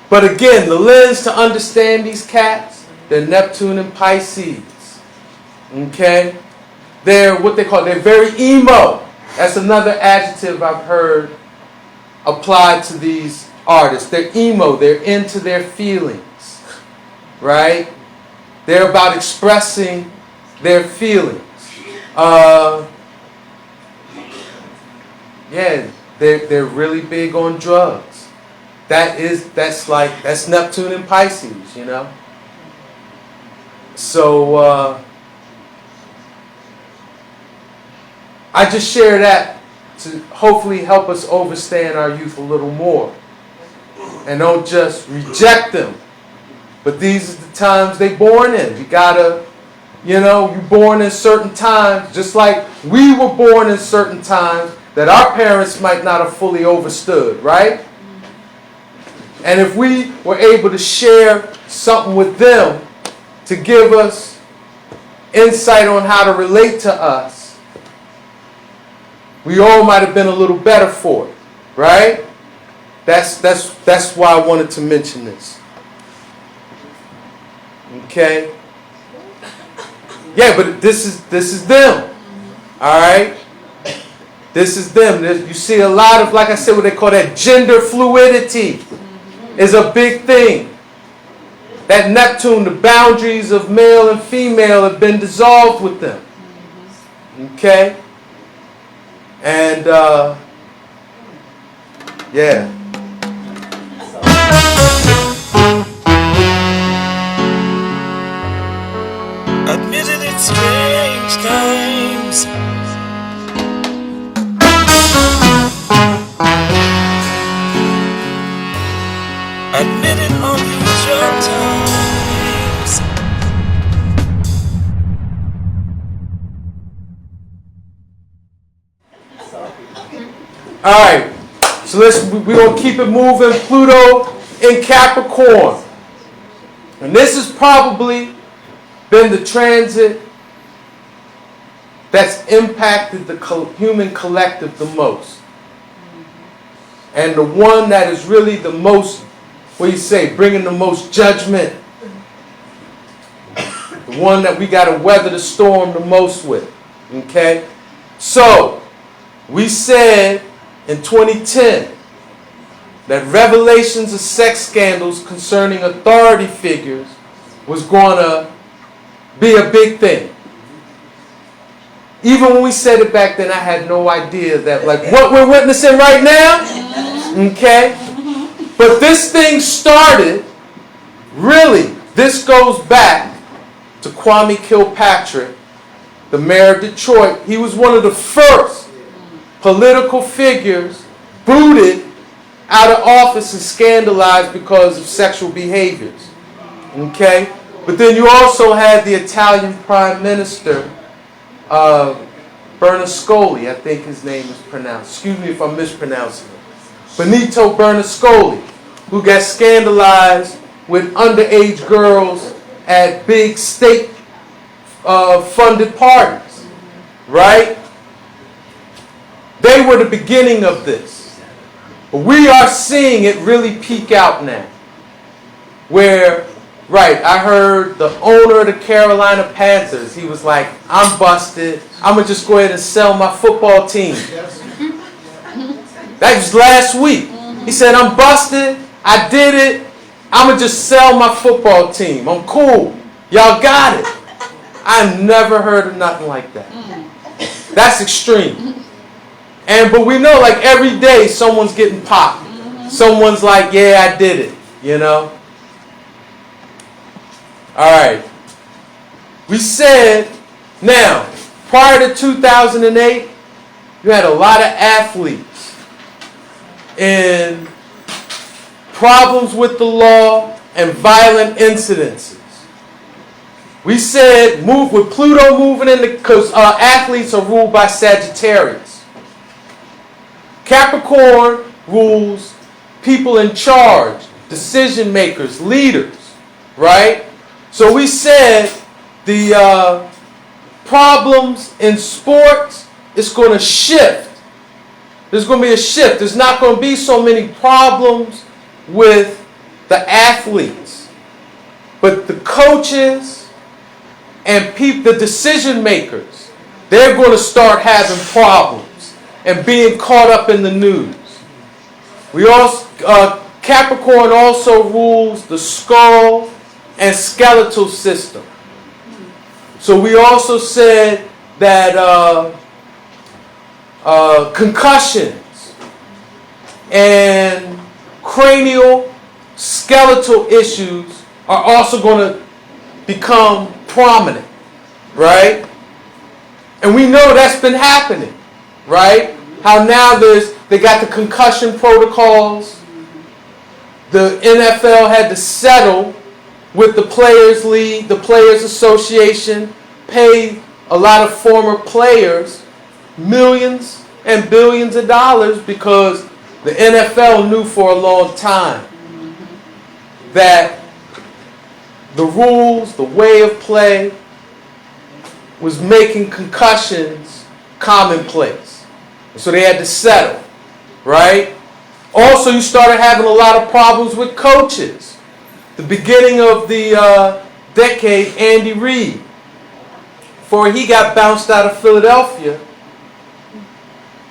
But again, the lens to understand these cats, they're Neptune and Pisces. Okay? They're what they call, they're very emo. That's another adjective I've heard applied to these artists. They're emo, they're into their feelings. Right? They're about expressing their feelings. Yeah, they're really big on drugs. That's Neptune and Pisces, you know. So I just share that to hopefully help us understand our youth a little more, and don't just reject them. But these are the times they born in. You gotta, you're born in certain times, just like we were born in certain times that our parents might not have fully understood, right? And if we were able to share something with them to give us insight on how to relate to us, we all might have been a little better for it, right? That's why I wanted to mention this. Okay? Yeah, but this is them. All right? This is them. You see a lot of, like I said, what they call that gender fluidity is a big thing. That Neptune, the boundaries of male and female have been dissolved with them. Okay? And, yeah. Admitted it's strange times. Admitted unusual times. All right. So we're going to keep it moving. Pluto in Capricorn. And this has probably been the transit that's impacted the human collective the most. And the one that is really the most, bringing the most judgment. The one that we got to weather the storm the most with. Okay? So, we said in 2010 that revelations of sex scandals concerning authority figures was going to be a big thing. Even when we said it back then, I had no idea that, like, what we're witnessing right now, okay? But this thing started, really, this goes back to Kwame Kilpatrick, the mayor of Detroit. He was one of the first political figures booted out of office and scandalized because of sexual behaviors, okay? But then you also had the Italian Prime Minister, Berlusconi, I think his name is pronounced. Excuse me if I'm mispronouncing it. Benito Berlusconi, who got scandalized with underage girls at big state funded parties, right? They were the beginning of this. But we are seeing it really peak out now. Where, right, I heard the owner of the Carolina Panthers, he was like, I'm busted. I'm going to just go ahead and sell my football team. That was last week. He said, I'm busted. I did it. I'm going to just sell my football team. I'm cool. Y'all got it. I've never heard of nothing like that. That's extreme. But we know, like, every day someone's getting popped. Someone's like, yeah, I did it, you know? All right. We said, now, prior to 2008, you had a lot of athletes in problems with the law and violent incidences. We said move with Pluto moving in because athletes are ruled by Sagittarius. Capricorn rules people in charge, decision makers, leaders, right? So we said the problems in sports is going to shift. There's going to be a shift. There's not going to be so many problems with the athletes, but the coaches and the decision makers, they're going to start having problems and being caught up in the news. We also Capricorn also rules the skull and skeletal system. So we also said that concussions and cranial skeletal issues are also going to become prominent, right? And we know that's been happening, right? How now they got the concussion protocols. The NFL had to settle with the Players League, the Players Association, pay a lot of former players millions and billions of dollars because the NFL knew for a long time that the rules, the way of play was making concussions commonplace. So they had to settle, right? Also, you started having a lot of problems with coaches. The beginning of the decade, Andy Reid, before he got bounced out of Philadelphia,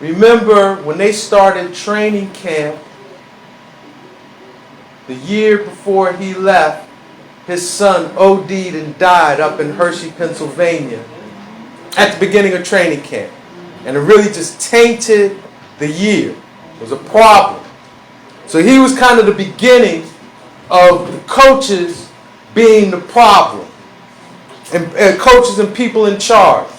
remember when they started training camp, the year before he left, his son OD'd and died up in Hershey, Pennsylvania, at the beginning of training camp. And it really just tainted the year. It was a problem. So he was kind of the beginning of the coaches being the problem. And coaches and people in charge.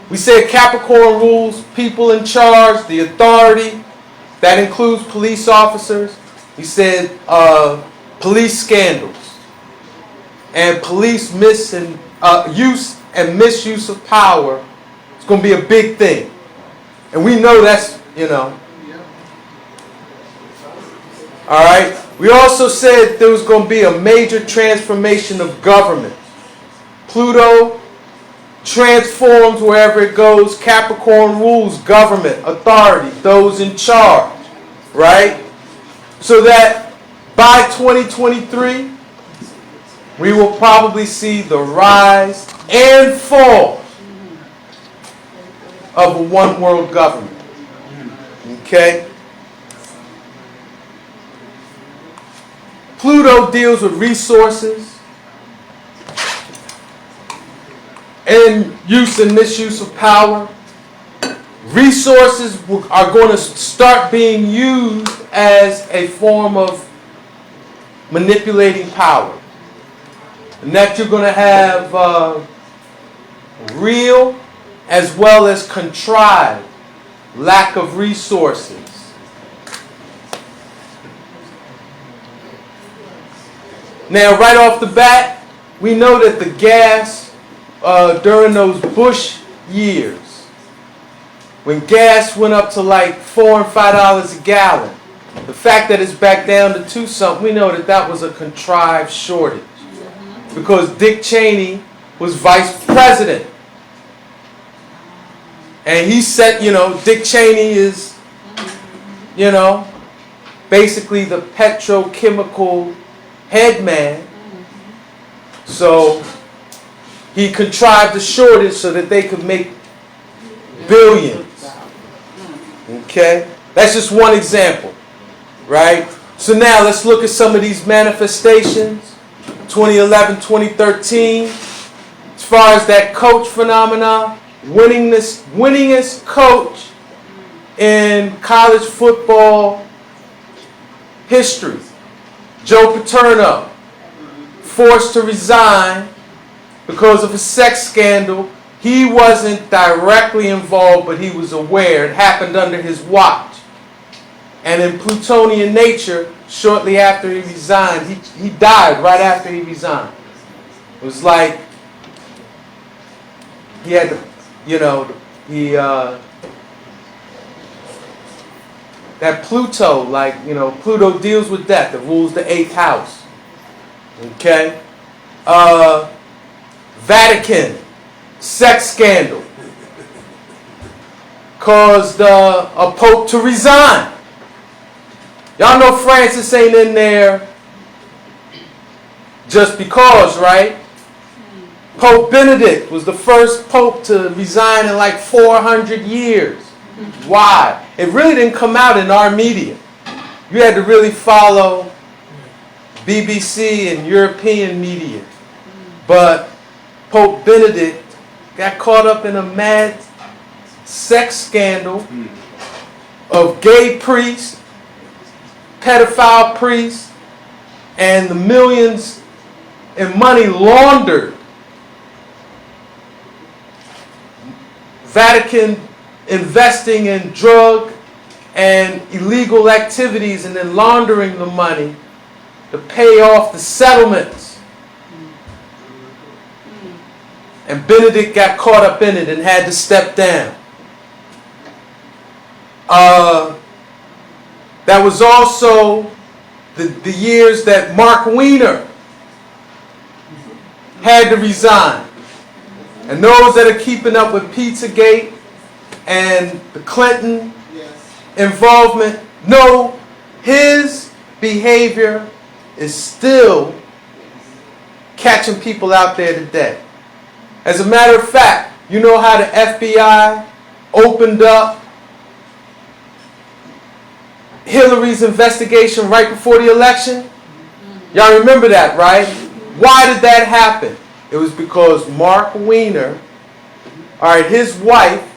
We said Capricorn rules people in charge, the authority. That includes police officers. We said police scandals and police use and misuse of power. It's going to be a big thing. And we know that's, All right. We also said there was going to be a major transformation of government. Pluto transforms wherever it goes. Capricorn rules government, authority, those in charge. Right? So that by 2023, we will probably see the rise and fall of a one world government. Okay? Pluto deals with resources and use and misuse of power. Resources are going to start being used as a form of manipulating power. And that you're going to have real as well as contrived lack of resources. Now, right off the bat, we know that the gas during those Bush years, when gas went up to like $4 and $5 a gallon, the fact that it's back down to $2 something, we know that that was a contrived shortage. Because Dick Cheney was vice president. And he said, Dick Cheney is, basically the petrochemical head man. So he contrived the shortage so that they could make billions. Okay? That's just one example. Right? So now let's look at some of these manifestations. 2011, 2013. As far as that coach phenomena, winningest coach in college football history. Joe Paterno, forced to resign because of a sex scandal He wasn't directly involved, but he was aware. It happened under his watch. And in Plutonian nature, shortly after he resigned, he died right after he resigned. It was like he had to, that Pluto, Pluto deals with death. It rules the 8th house. Okay? Vatican, sex scandal, caused a pope to resign. Y'all know Francis ain't in there just because, right? Pope Benedict was the first pope to resign in like 400 years. Why? It really didn't come out in our media. You had to really follow BBC and European media. But Pope Benedict got caught up in a mad sex scandal of gay priests, pedophile priests, and the millions in money laundered. Vatican investing in drug and illegal activities and then laundering the money to pay off the settlements. And Benedict got caught up in it and had to step down. That was also the years that Mark Wiener had to resign. And those that are keeping up with Pizzagate and the Clinton involvement know his behavior is still catching people out there today. As a matter of fact, you know how the FBI opened up Hillary's investigation right before the election? Y'all remember that, right? Why did that happen? It was because Mark Wiener, his wife,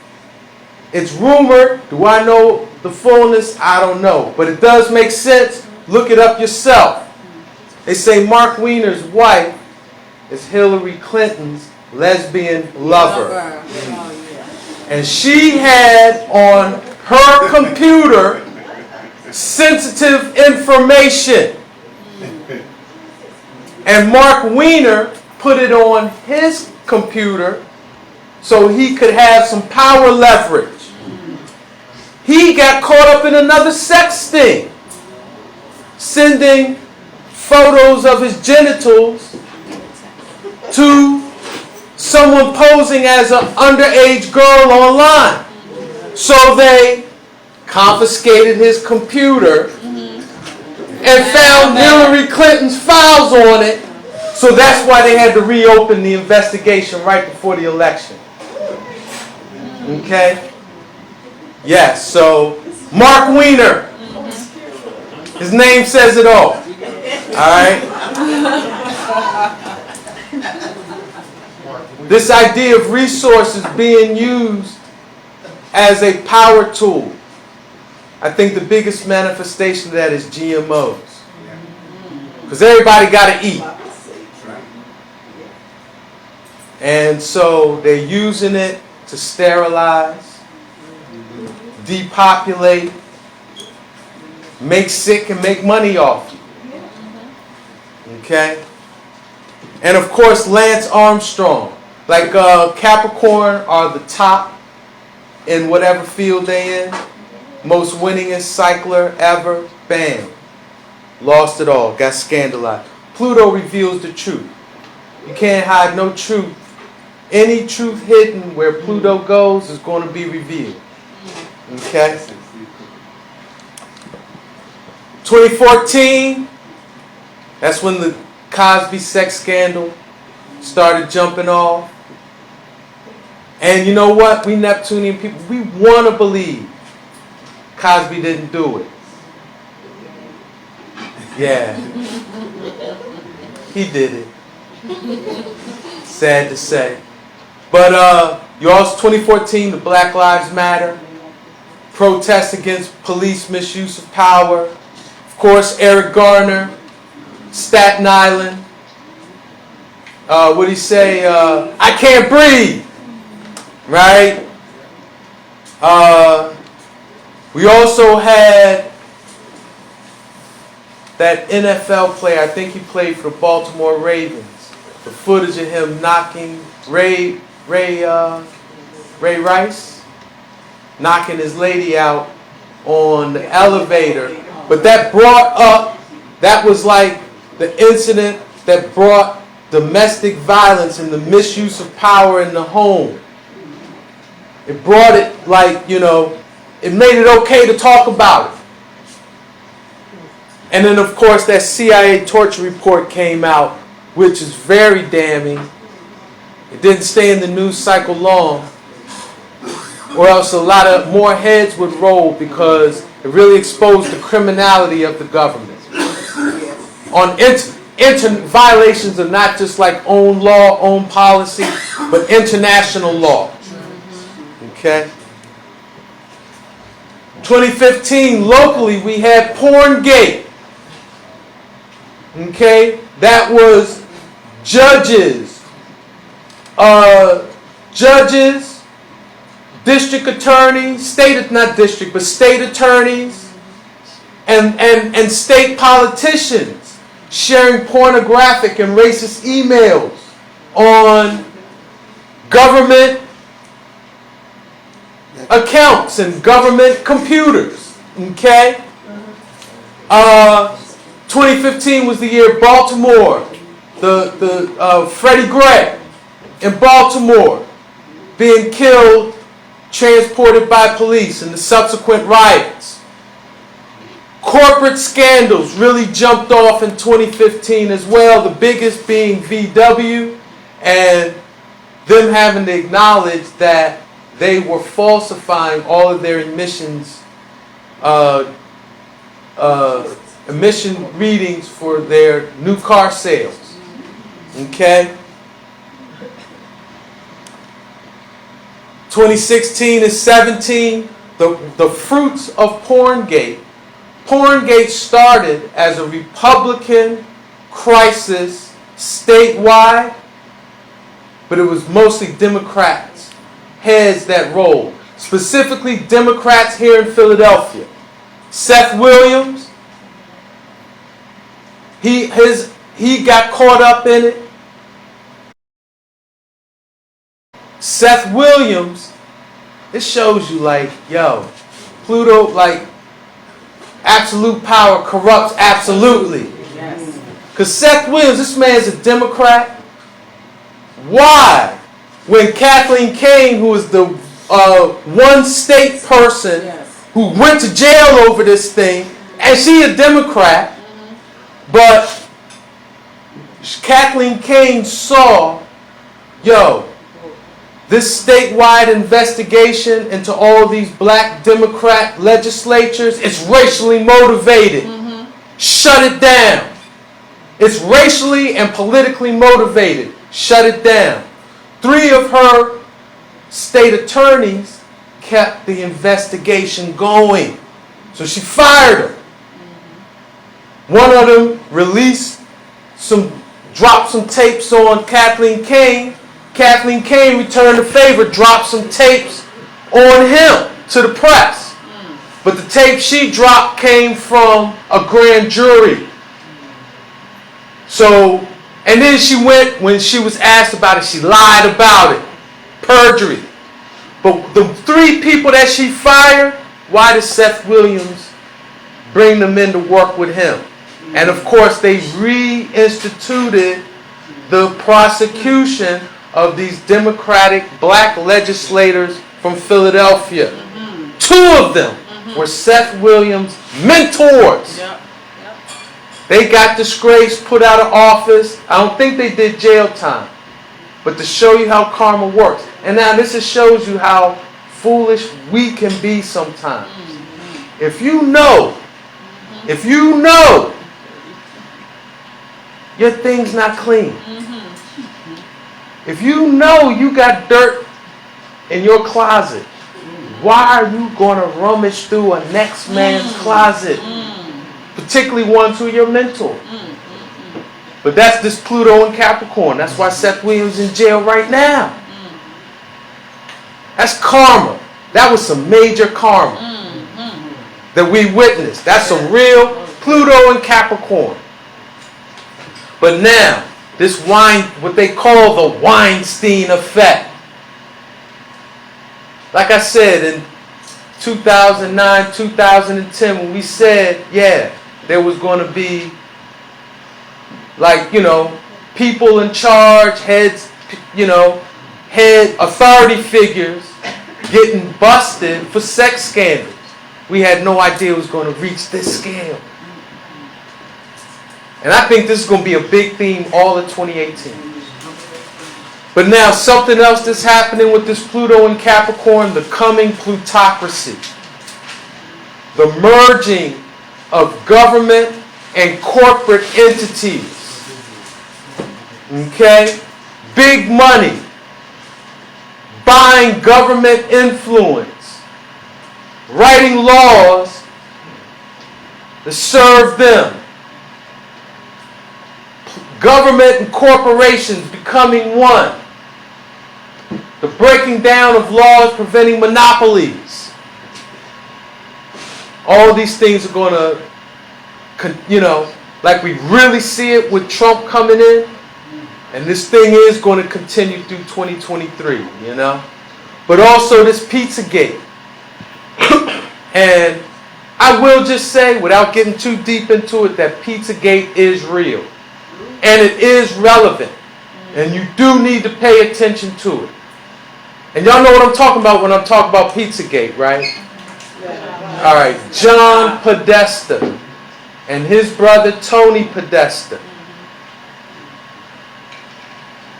it's rumored, do I know the fullness? I don't know. But it does make sense. Look it up yourself. They say Mark Wiener's wife is Hillary Clinton's lesbian lover. And she had on her computer sensitive information. And Mark Wiener put it on his computer so he could have some power leverage. He got caught up in another sex sting, sending photos of his genitals to someone posing as an underage girl online. So they confiscated his computer and found Hillary Clinton's files on it. So that's why they had to reopen the investigation right before the election. Okay? Yes, so Mark Wiener. His name says it all. Alright? This idea of resources being used as a power tool. I think the biggest manifestation of that is GMOs. Because everybody got to eat. And so they're using it to sterilize, depopulate, make sick, and make money off you. Okay? And of course, Lance Armstrong. Like Capricorn are the top in whatever field they're in. Most winningest cycler ever. Bam. Lost it all. Got scandalized. Pluto reveals the truth. You can't hide no truth. Any truth hidden where Pluto goes is going to be revealed. Okay? 2014, that's when the Cosby sex scandal started jumping off. And you know what? We Neptunian people, we want to believe Cosby didn't do it. Yeah. He did it. Sad to say. But you also 2014, the Black Lives Matter. Protests against police misuse of power. Of course, Eric Garner. Staten Island. What'd he say? I can't breathe. right? We also had that NFL player, I think he played for the Baltimore Ravens. The footage of him knocking Ray Rice, knocking his lady out on the elevator. But that brought up, that was like the incident that brought domestic violence and the misuse of power in the home. It brought it like, you know, it made it okay to talk about it. And then, of course, that CIA torture report came out, which is very damning. It didn't stay in the news cycle long, or else a lot of more heads would roll, because it really exposed the criminality of the government. On violations of not just like own law, own policy, but international law. Okay? 2015, locally, we had Porngate. Okay? That was judges, district attorneys, state attorneys, and state politicians sharing pornographic and racist emails on government accounts and government computers. Okay? 2015 was the year Baltimore, the Freddie Gray in Baltimore being killed, transported by police, and the subsequent riots. Corporate scandals really jumped off in 2015 as well, the biggest being VW, and them having to acknowledge that they were falsifying all of their emissions emission readings for their new car sales. Okay? 2016 and 17, the fruits of Porngate. Porngate started as a Republican crisis statewide, but it was mostly Democrats, heads that rolled. Specifically Democrats here in Philadelphia. Seth Williams, he got caught up in it. Seth Williams, it shows you like, yo, Pluto, like, absolute power corrupts absolutely. Because Seth Williams, this man's a Democrat. Why? When Kathleen Kane, who was the one state person who went to jail over this thing, and she a Democrat, but Kathleen Kane saw, yo, this statewide investigation into all these black Democrat legislatures, it's racially motivated. Shut it down. It's racially and politically motivated. Shut it down. 3 of her state attorneys kept the investigation going. So she fired them. One of them dropped some tapes on Kathleen Kane. Kathleen Kane returned the favor, dropped some tapes on him to the press. But the tape she dropped came from a grand jury. So, and then she went, when she was asked about it, she lied about it. Perjury. But the 3 people that she fired, why did Seth Williams bring them in to work with him? And of course, they reinstituted the prosecution of these Democratic black legislators from Philadelphia. 2 of them were Seth Williams' mentors. They got disgraced, put out of office. I don't think they did jail time. But to show you how karma works. And now this just shows you how foolish we can be sometimes. If you know your thing's not clean. If you know you got dirt in your closet, why are you going to rummage through a next man's closet? Particularly ones who are your mentor. But that's this Pluto and Capricorn. That's why Seth Williams is in jail right now. That's karma. That was some major karma that we witnessed. That's some real Pluto and Capricorn. But now, this what they call the Weinstein effect. Like I said, in 2009, 2010, when we said, yeah, there was going to be, like, people in charge, heads, head authority figures getting busted for sex scandals. We had no idea it was going to reach this scale. And I think this is going to be a big theme all of 2018. But now something else that's happening with this Pluto and Capricorn, the coming plutocracy. The merging of government and corporate entities. Okay? Big money. Buying government influence. Writing laws that serve them. Government and corporations becoming one. The breaking down of laws preventing monopolies. All these things are going to, like we really see it with Trump coming in. And this thing is going to continue through 2023, But also this Pizzagate. And I will just say, without getting too deep into it, that Pizzagate is real. And it is relevant. And you do need to pay attention to it. And y'all know what I'm talking about when I'm talking about Pizzagate, right? All right. John Podesta and his brother Tony Podesta.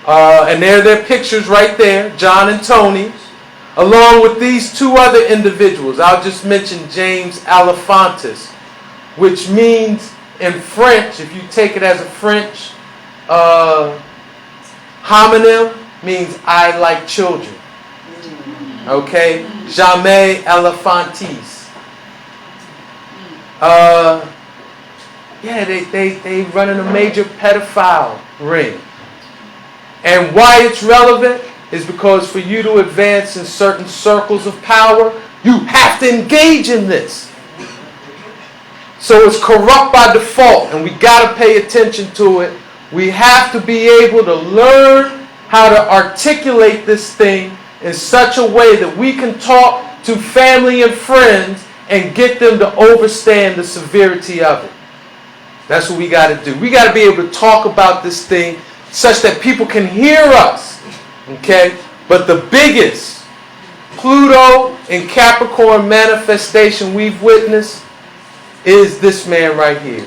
And there are their pictures right there, John and Tony, along with these two other individuals. I'll just mention James Alefantis, which means in French, if you take it as a French homonym, means I like children. Okay? Jamais Alefantis. Yeah, they running a major pedophile ring. And why it's relevant is because for you to advance in certain circles of power, you have to engage in this. So it's corrupt by default, and we got to pay attention to it. We have to be able to learn how to articulate this thing in such a way that we can talk to family and friends and get them to understand the severity of it. That's what we got to do. We got to be able to talk about this thing such that people can hear us. Okay? But the biggest Pluto and Capricorn manifestation we've witnessed is this man right here.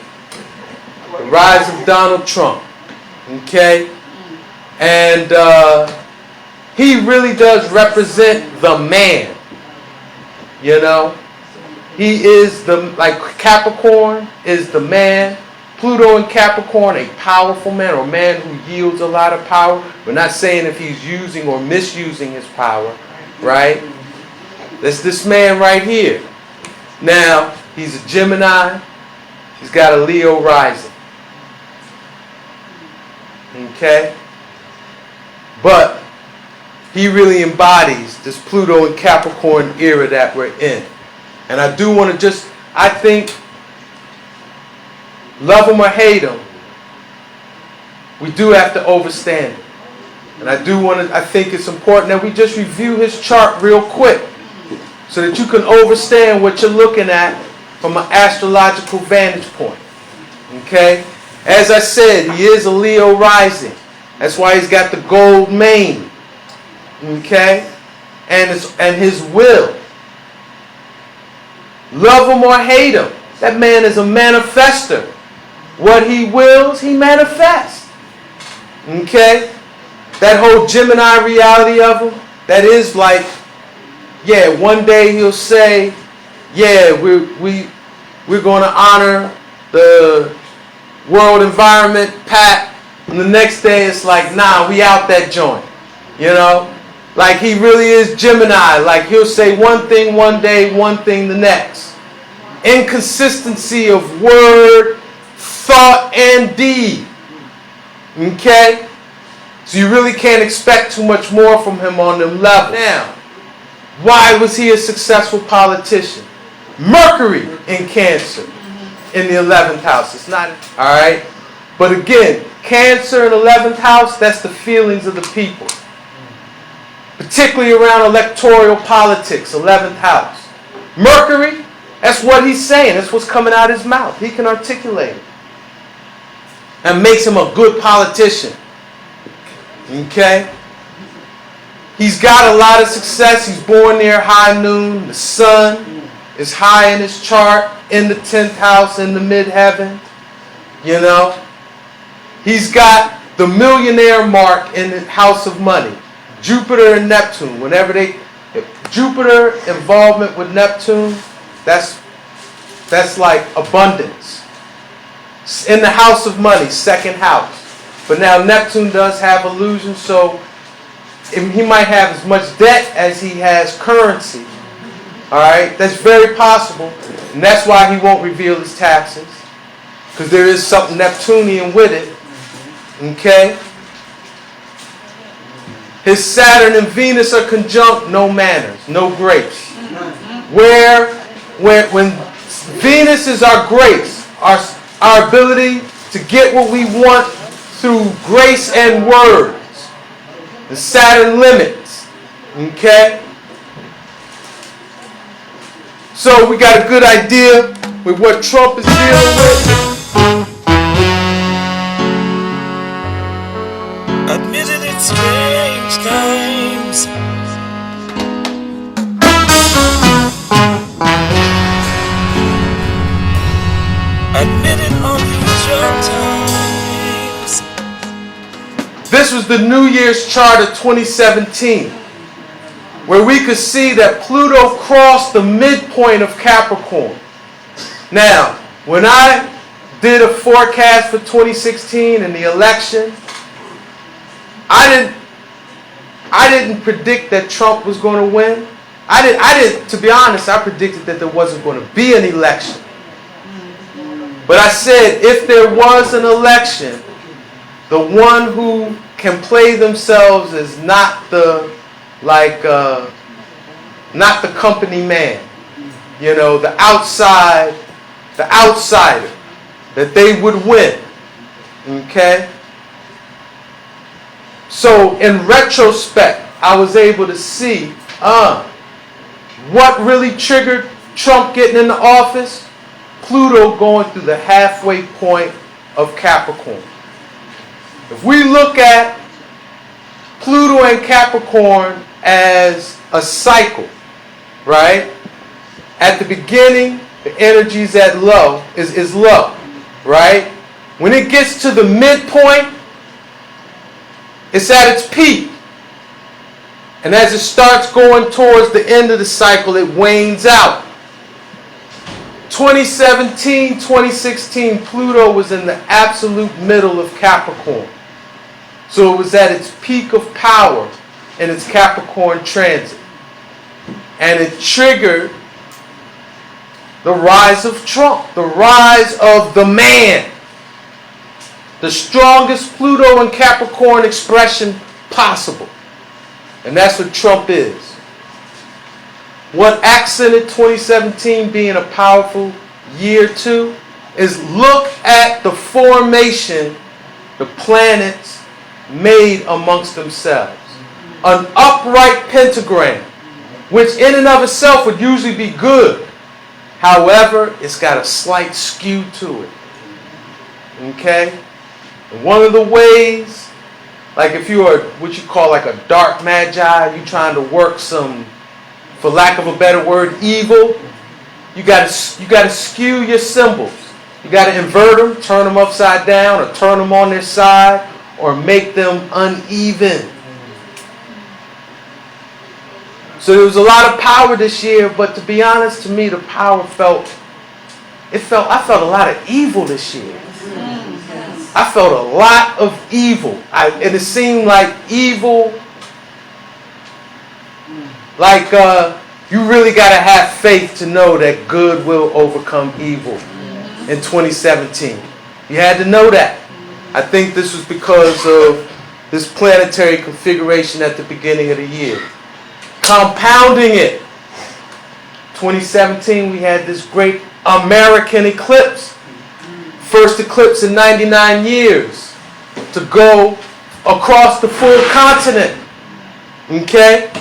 The rise of Donald Trump. Okay? And he really does represent the man. He is Capricorn is the man. Pluto and Capricorn, a powerful man, or a man who yields a lot of power. We're not saying if he's using or misusing his power, right? That's this man right here. Now, he's a Gemini. He's got a Leo rising. Okay? But he really embodies this Pluto and Capricorn era that we're in. And I do want to I think, love him or hate him, we do have to understand it. And I think it's important that we just review his chart real quick so that you can understand what you're looking at from an astrological vantage point. Okay? As I said, he is a Leo rising. That's why he's got the gold mane. Okay? And his will. Love him or hate him, that man is a manifester. What he wills, he manifests. Okay? That whole Gemini reality of him, that is like, yeah, one day he'll say, yeah, we're going to honor the World Environment Pact, and the next day it's like, nah, we out that joint. Like he really is Gemini. Like he'll say one thing one day, one thing the next. Inconsistency of word, thought, and deed. Okay? So you really can't expect too much more from him on them level. Now, Why was he a successful politician? Mercury in Cancer in the 11th house. It's not, all right? But again, Cancer in 11th house, that's the feelings of the people. Particularly around electoral politics, 11th house. Mercury, that's what he's saying. That's what's coming out of his mouth. He can articulate it. And makes him a good politician. Okay? He's got a lot of success. He's born near high noon. The sun is high in his chart, in the 10th house, in the midheaven. You know? He's got the millionaire mark in the house of money. Jupiter and Neptune. Whenever Jupiter involvement with Neptune, that's like abundance. In the house of money, 2nd house. But now Neptune does have illusion, so he might have as much debt as he has currency. Alright? That's very possible. And that's why he won't reveal his taxes. Because there is something Neptunian with it. Okay? His Saturn and Venus are conjunct, no manners, no grace. When Venus is our grace, our ability to get what we want through grace and words. The Saturn limits. Okay? So we got a good idea with what Trump is dealing with. Admitted it's strange times. Admitted unusual times. This was the New Year's chart of 2017, where we could see that Pluto crossed the midpoint of Capricorn. Now, when I did a forecast for 2016 and the election, I didn't predict that Trump was going to win. I didn't, to be honest, I predicted that there wasn't going to be an election. But I said, if there was an election, the one who can play themselves as not the company man, you know, the outsider, that they would win. Okay? So in retrospect, I was able to see what really triggered Trump getting into office. Pluto going through the halfway point of Capricorn. If we look at Pluto and Capricorn as a cycle, right? At the beginning, the energy is low, right? When it gets to the midpoint, it's at its peak. And as it starts going towards the end of the cycle, it wanes out. 2017, 2016, Pluto was in the absolute middle of Capricorn. So it was at its peak of power in its Capricorn transit. And it triggered the rise of Trump, the rise of the man. The strongest Pluto and Capricorn expression possible. And that's what Trump is. What accented 2017 being a powerful year too is look at the formation the planets made amongst themselves. An upright pentagram, which in and of itself would usually be good. However, it's got a slight skew to it. Okay? And one of the ways, like if you are what you call like a dark magi, you trying to work some, for lack of a better word, evil, you gotta skew your symbols. You gotta invert them, turn them upside down, or turn them on their side, or make them uneven. So there was a lot of power this year, but to be honest, to me, the power I felt a lot of evil this year. I felt a lot of evil. And it seemed like evil, like you really got to have faith to know that good will overcome evil in 2017. You had to know that. I think this was because of this planetary configuration at the beginning of the year. Compounding it, 2017 we had this great American eclipse. First eclipse in 99 years to go across the full continent. Okay?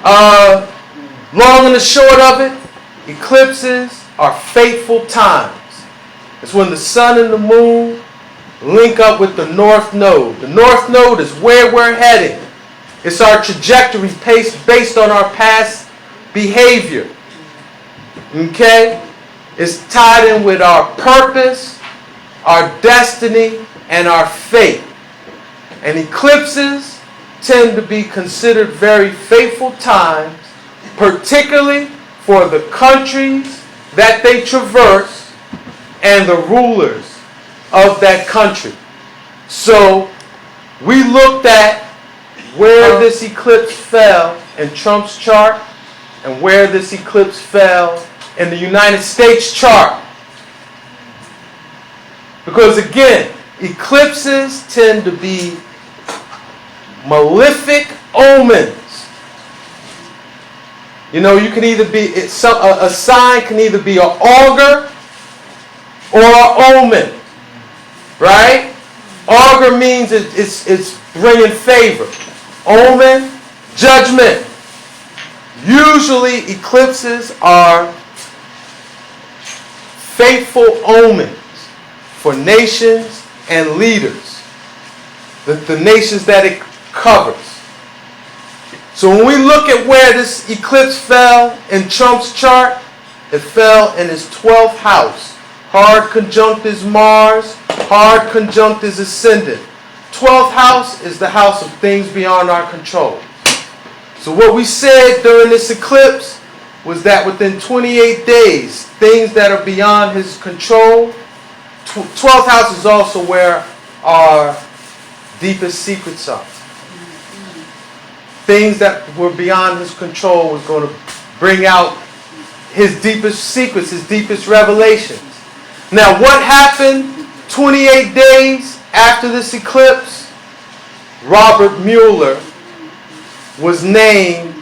Long and the short of it, eclipses are fateful times. It's when the sun and the moon link up with the North Node. The North Node is where we're heading. It's our trajectory based on our past behavior. Okay? It's tied in with our purpose, our destiny, and our fate. And eclipses tend to be considered very fateful times, particularly for the countries that they traverse and the rulers of that country. So we looked at where this eclipse fell in Trump's chart and where this eclipse fell in the United States chart. Because again, eclipses tend to be malefic omens. You know, you can either be, a sign can either be an augur or an omen. Right? Augur means it's bringing favor. Omen, judgment. Usually eclipses are fateful omens for nations and leaders. The nations that it covers. So when we look at where this eclipse fell in Trump's chart, it fell in his 12th house. Hard conjunct is Mars, hard conjunct is ascendant. 12th house is the house of things beyond our control. So what we said during this eclipse was that within 28 days, things that are beyond his control, 12th house is also where our deepest secrets are. Things that were beyond his control was going to bring out his deepest secrets, his deepest revelations. Now, what happened 28 days after this eclipse? Robert Mueller was named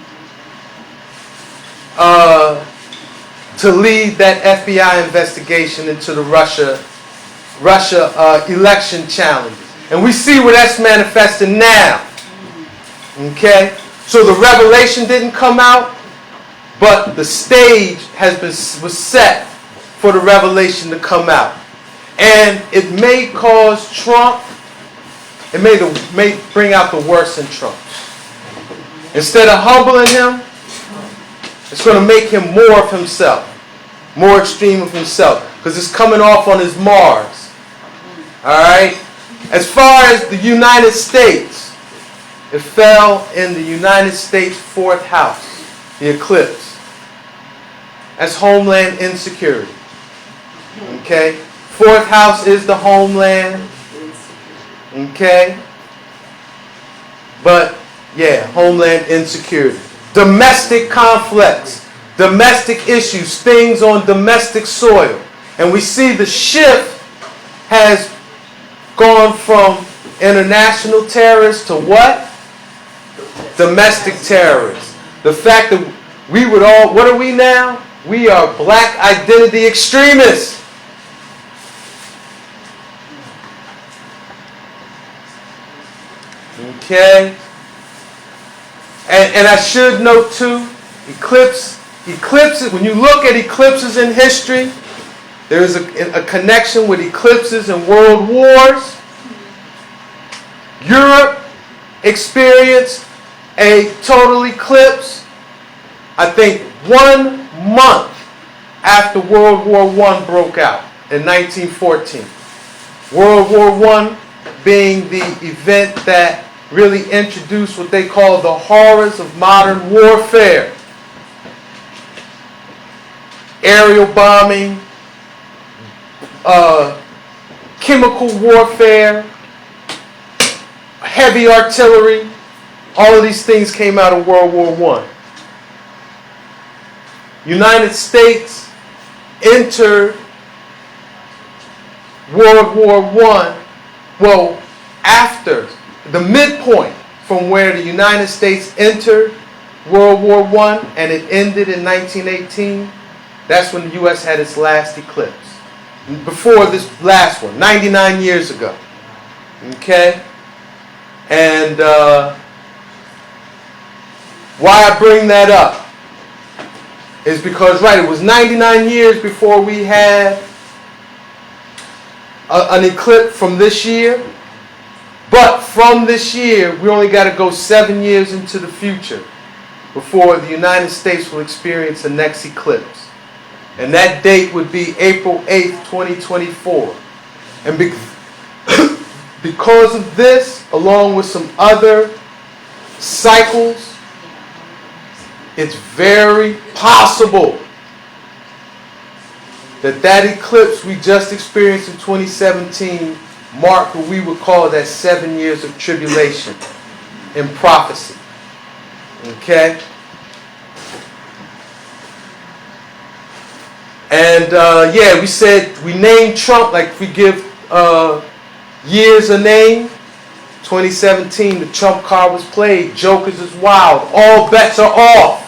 to lead that FBI investigation into the Russia election challenges. And we see where that's manifesting now. Okay? So the revelation didn't come out, but the stage was set for the revelation to come out. And it may cause Trump, it may bring out the worst in Trump. Instead of humbling him, it's going to make him more of himself, more extreme of himself, because it's coming off on his Mars. All right? As far as the United States, it fell in the United States 4th house, the eclipse. That's homeland insecurity. Okay? 4th house is the homeland. Okay? But, yeah, homeland insecurity. Domestic conflicts, domestic issues, things on domestic soil. And we see the shift has gone from international terrorists to what? Domestic terrorists. The fact that we would all, what are we now? We are black identity extremists. Okay? And I should note too, eclipses, when you look at eclipses in history, there is a connection with eclipses and world wars. Europe experienced a total eclipse, I think 1 month after World War I broke out in 1914. World War I being the event that really introduced what they call the horrors of modern warfare. Aerial bombing, chemical warfare, heavy artillery, all of these things came out of World War I. United States entered World War I, well, after the midpoint from where the United States entered World War I and it ended in 1918, that's when the U.S. had its last eclipse. Before this last one, 99 years ago. Okay? And why I bring that up is because, right, it was 99 years before we had an eclipse from this year. But from this year, we only got to go 7 years into the future before the United States will experience the next eclipse. And that date would be April 8th, 2024. And because of this, along with some other cycles, it's very possible that that eclipse we just experienced in 2017 marked what we would call that 7 years of tribulation in prophecy. Okay? And yeah, we said we named Trump, like if we give years a name. 2017, the Trump card was played. Jokers is wild. All bets are off.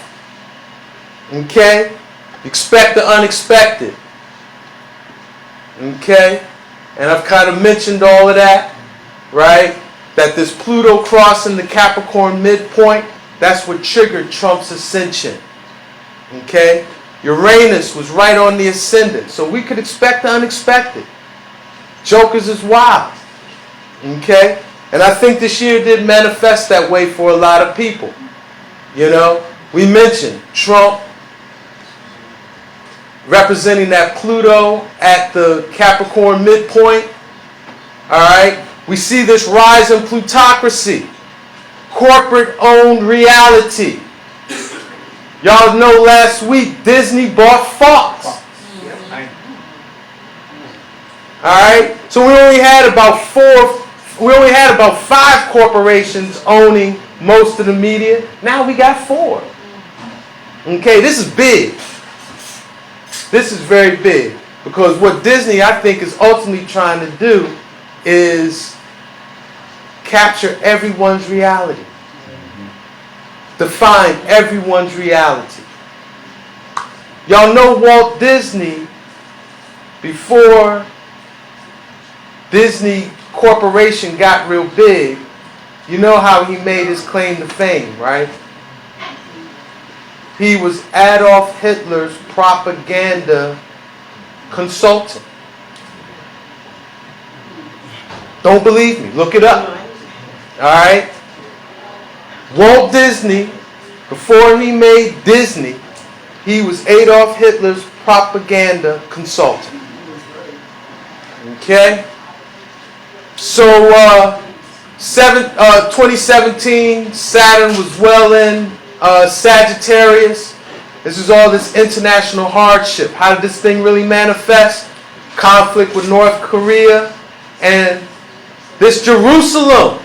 Okay? Expect the unexpected. Okay? And I've kind of mentioned all of that, right? That this Pluto crossing the Capricorn midpoint, that's what triggered Trump's ascension. Okay? Uranus was right on the ascendant, so we could expect the unexpected. Jokers is wild. Okay? And I think this year did manifest that way for a lot of people. You know, we mentioned Trump representing that Pluto at the Capricorn midpoint. Alright? We see this rise in plutocracy. Corporate-owned reality. Y'all know last week Disney bought Fox. Alright? So we only had about 5 corporations owning most of the media. Now we got 4. Okay, this is big. This is very big. Because what Disney, I think, is ultimately trying to do is capture everyone's reality. Define everyone's reality. Y'all know Walt Disney, before Disney Corporation got real big, you know how he made his claim to fame, right? He was Adolf Hitler's propaganda consultant. Don't believe me, look it up. Alright? Walt Disney, before he made Disney, he was Adolf Hitler's propaganda consultant. Okay? So, 2017, Saturn was well in Sagittarius. This is all this international hardship. How did this thing really manifest? Conflict with North Korea and this Jerusalem.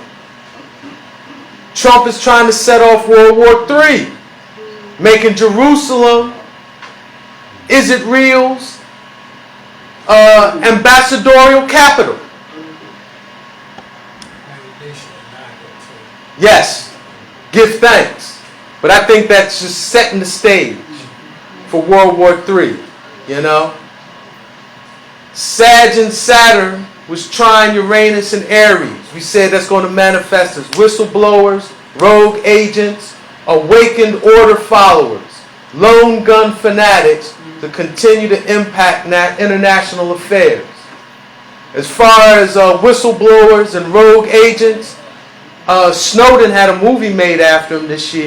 Trump is trying to set off World War III, making Jerusalem, Israel's ambassadorial capital. Yes, give thanks. But I think that's just setting the stage for World War III, you know. Sag and Saturn was trying Uranus and Aries. We said that's going to manifest as whistleblowers, rogue agents, awakened order followers, lone gun fanatics to continue to impact international affairs. As far as whistleblowers and rogue agents, Snowden had a movie made after him this year.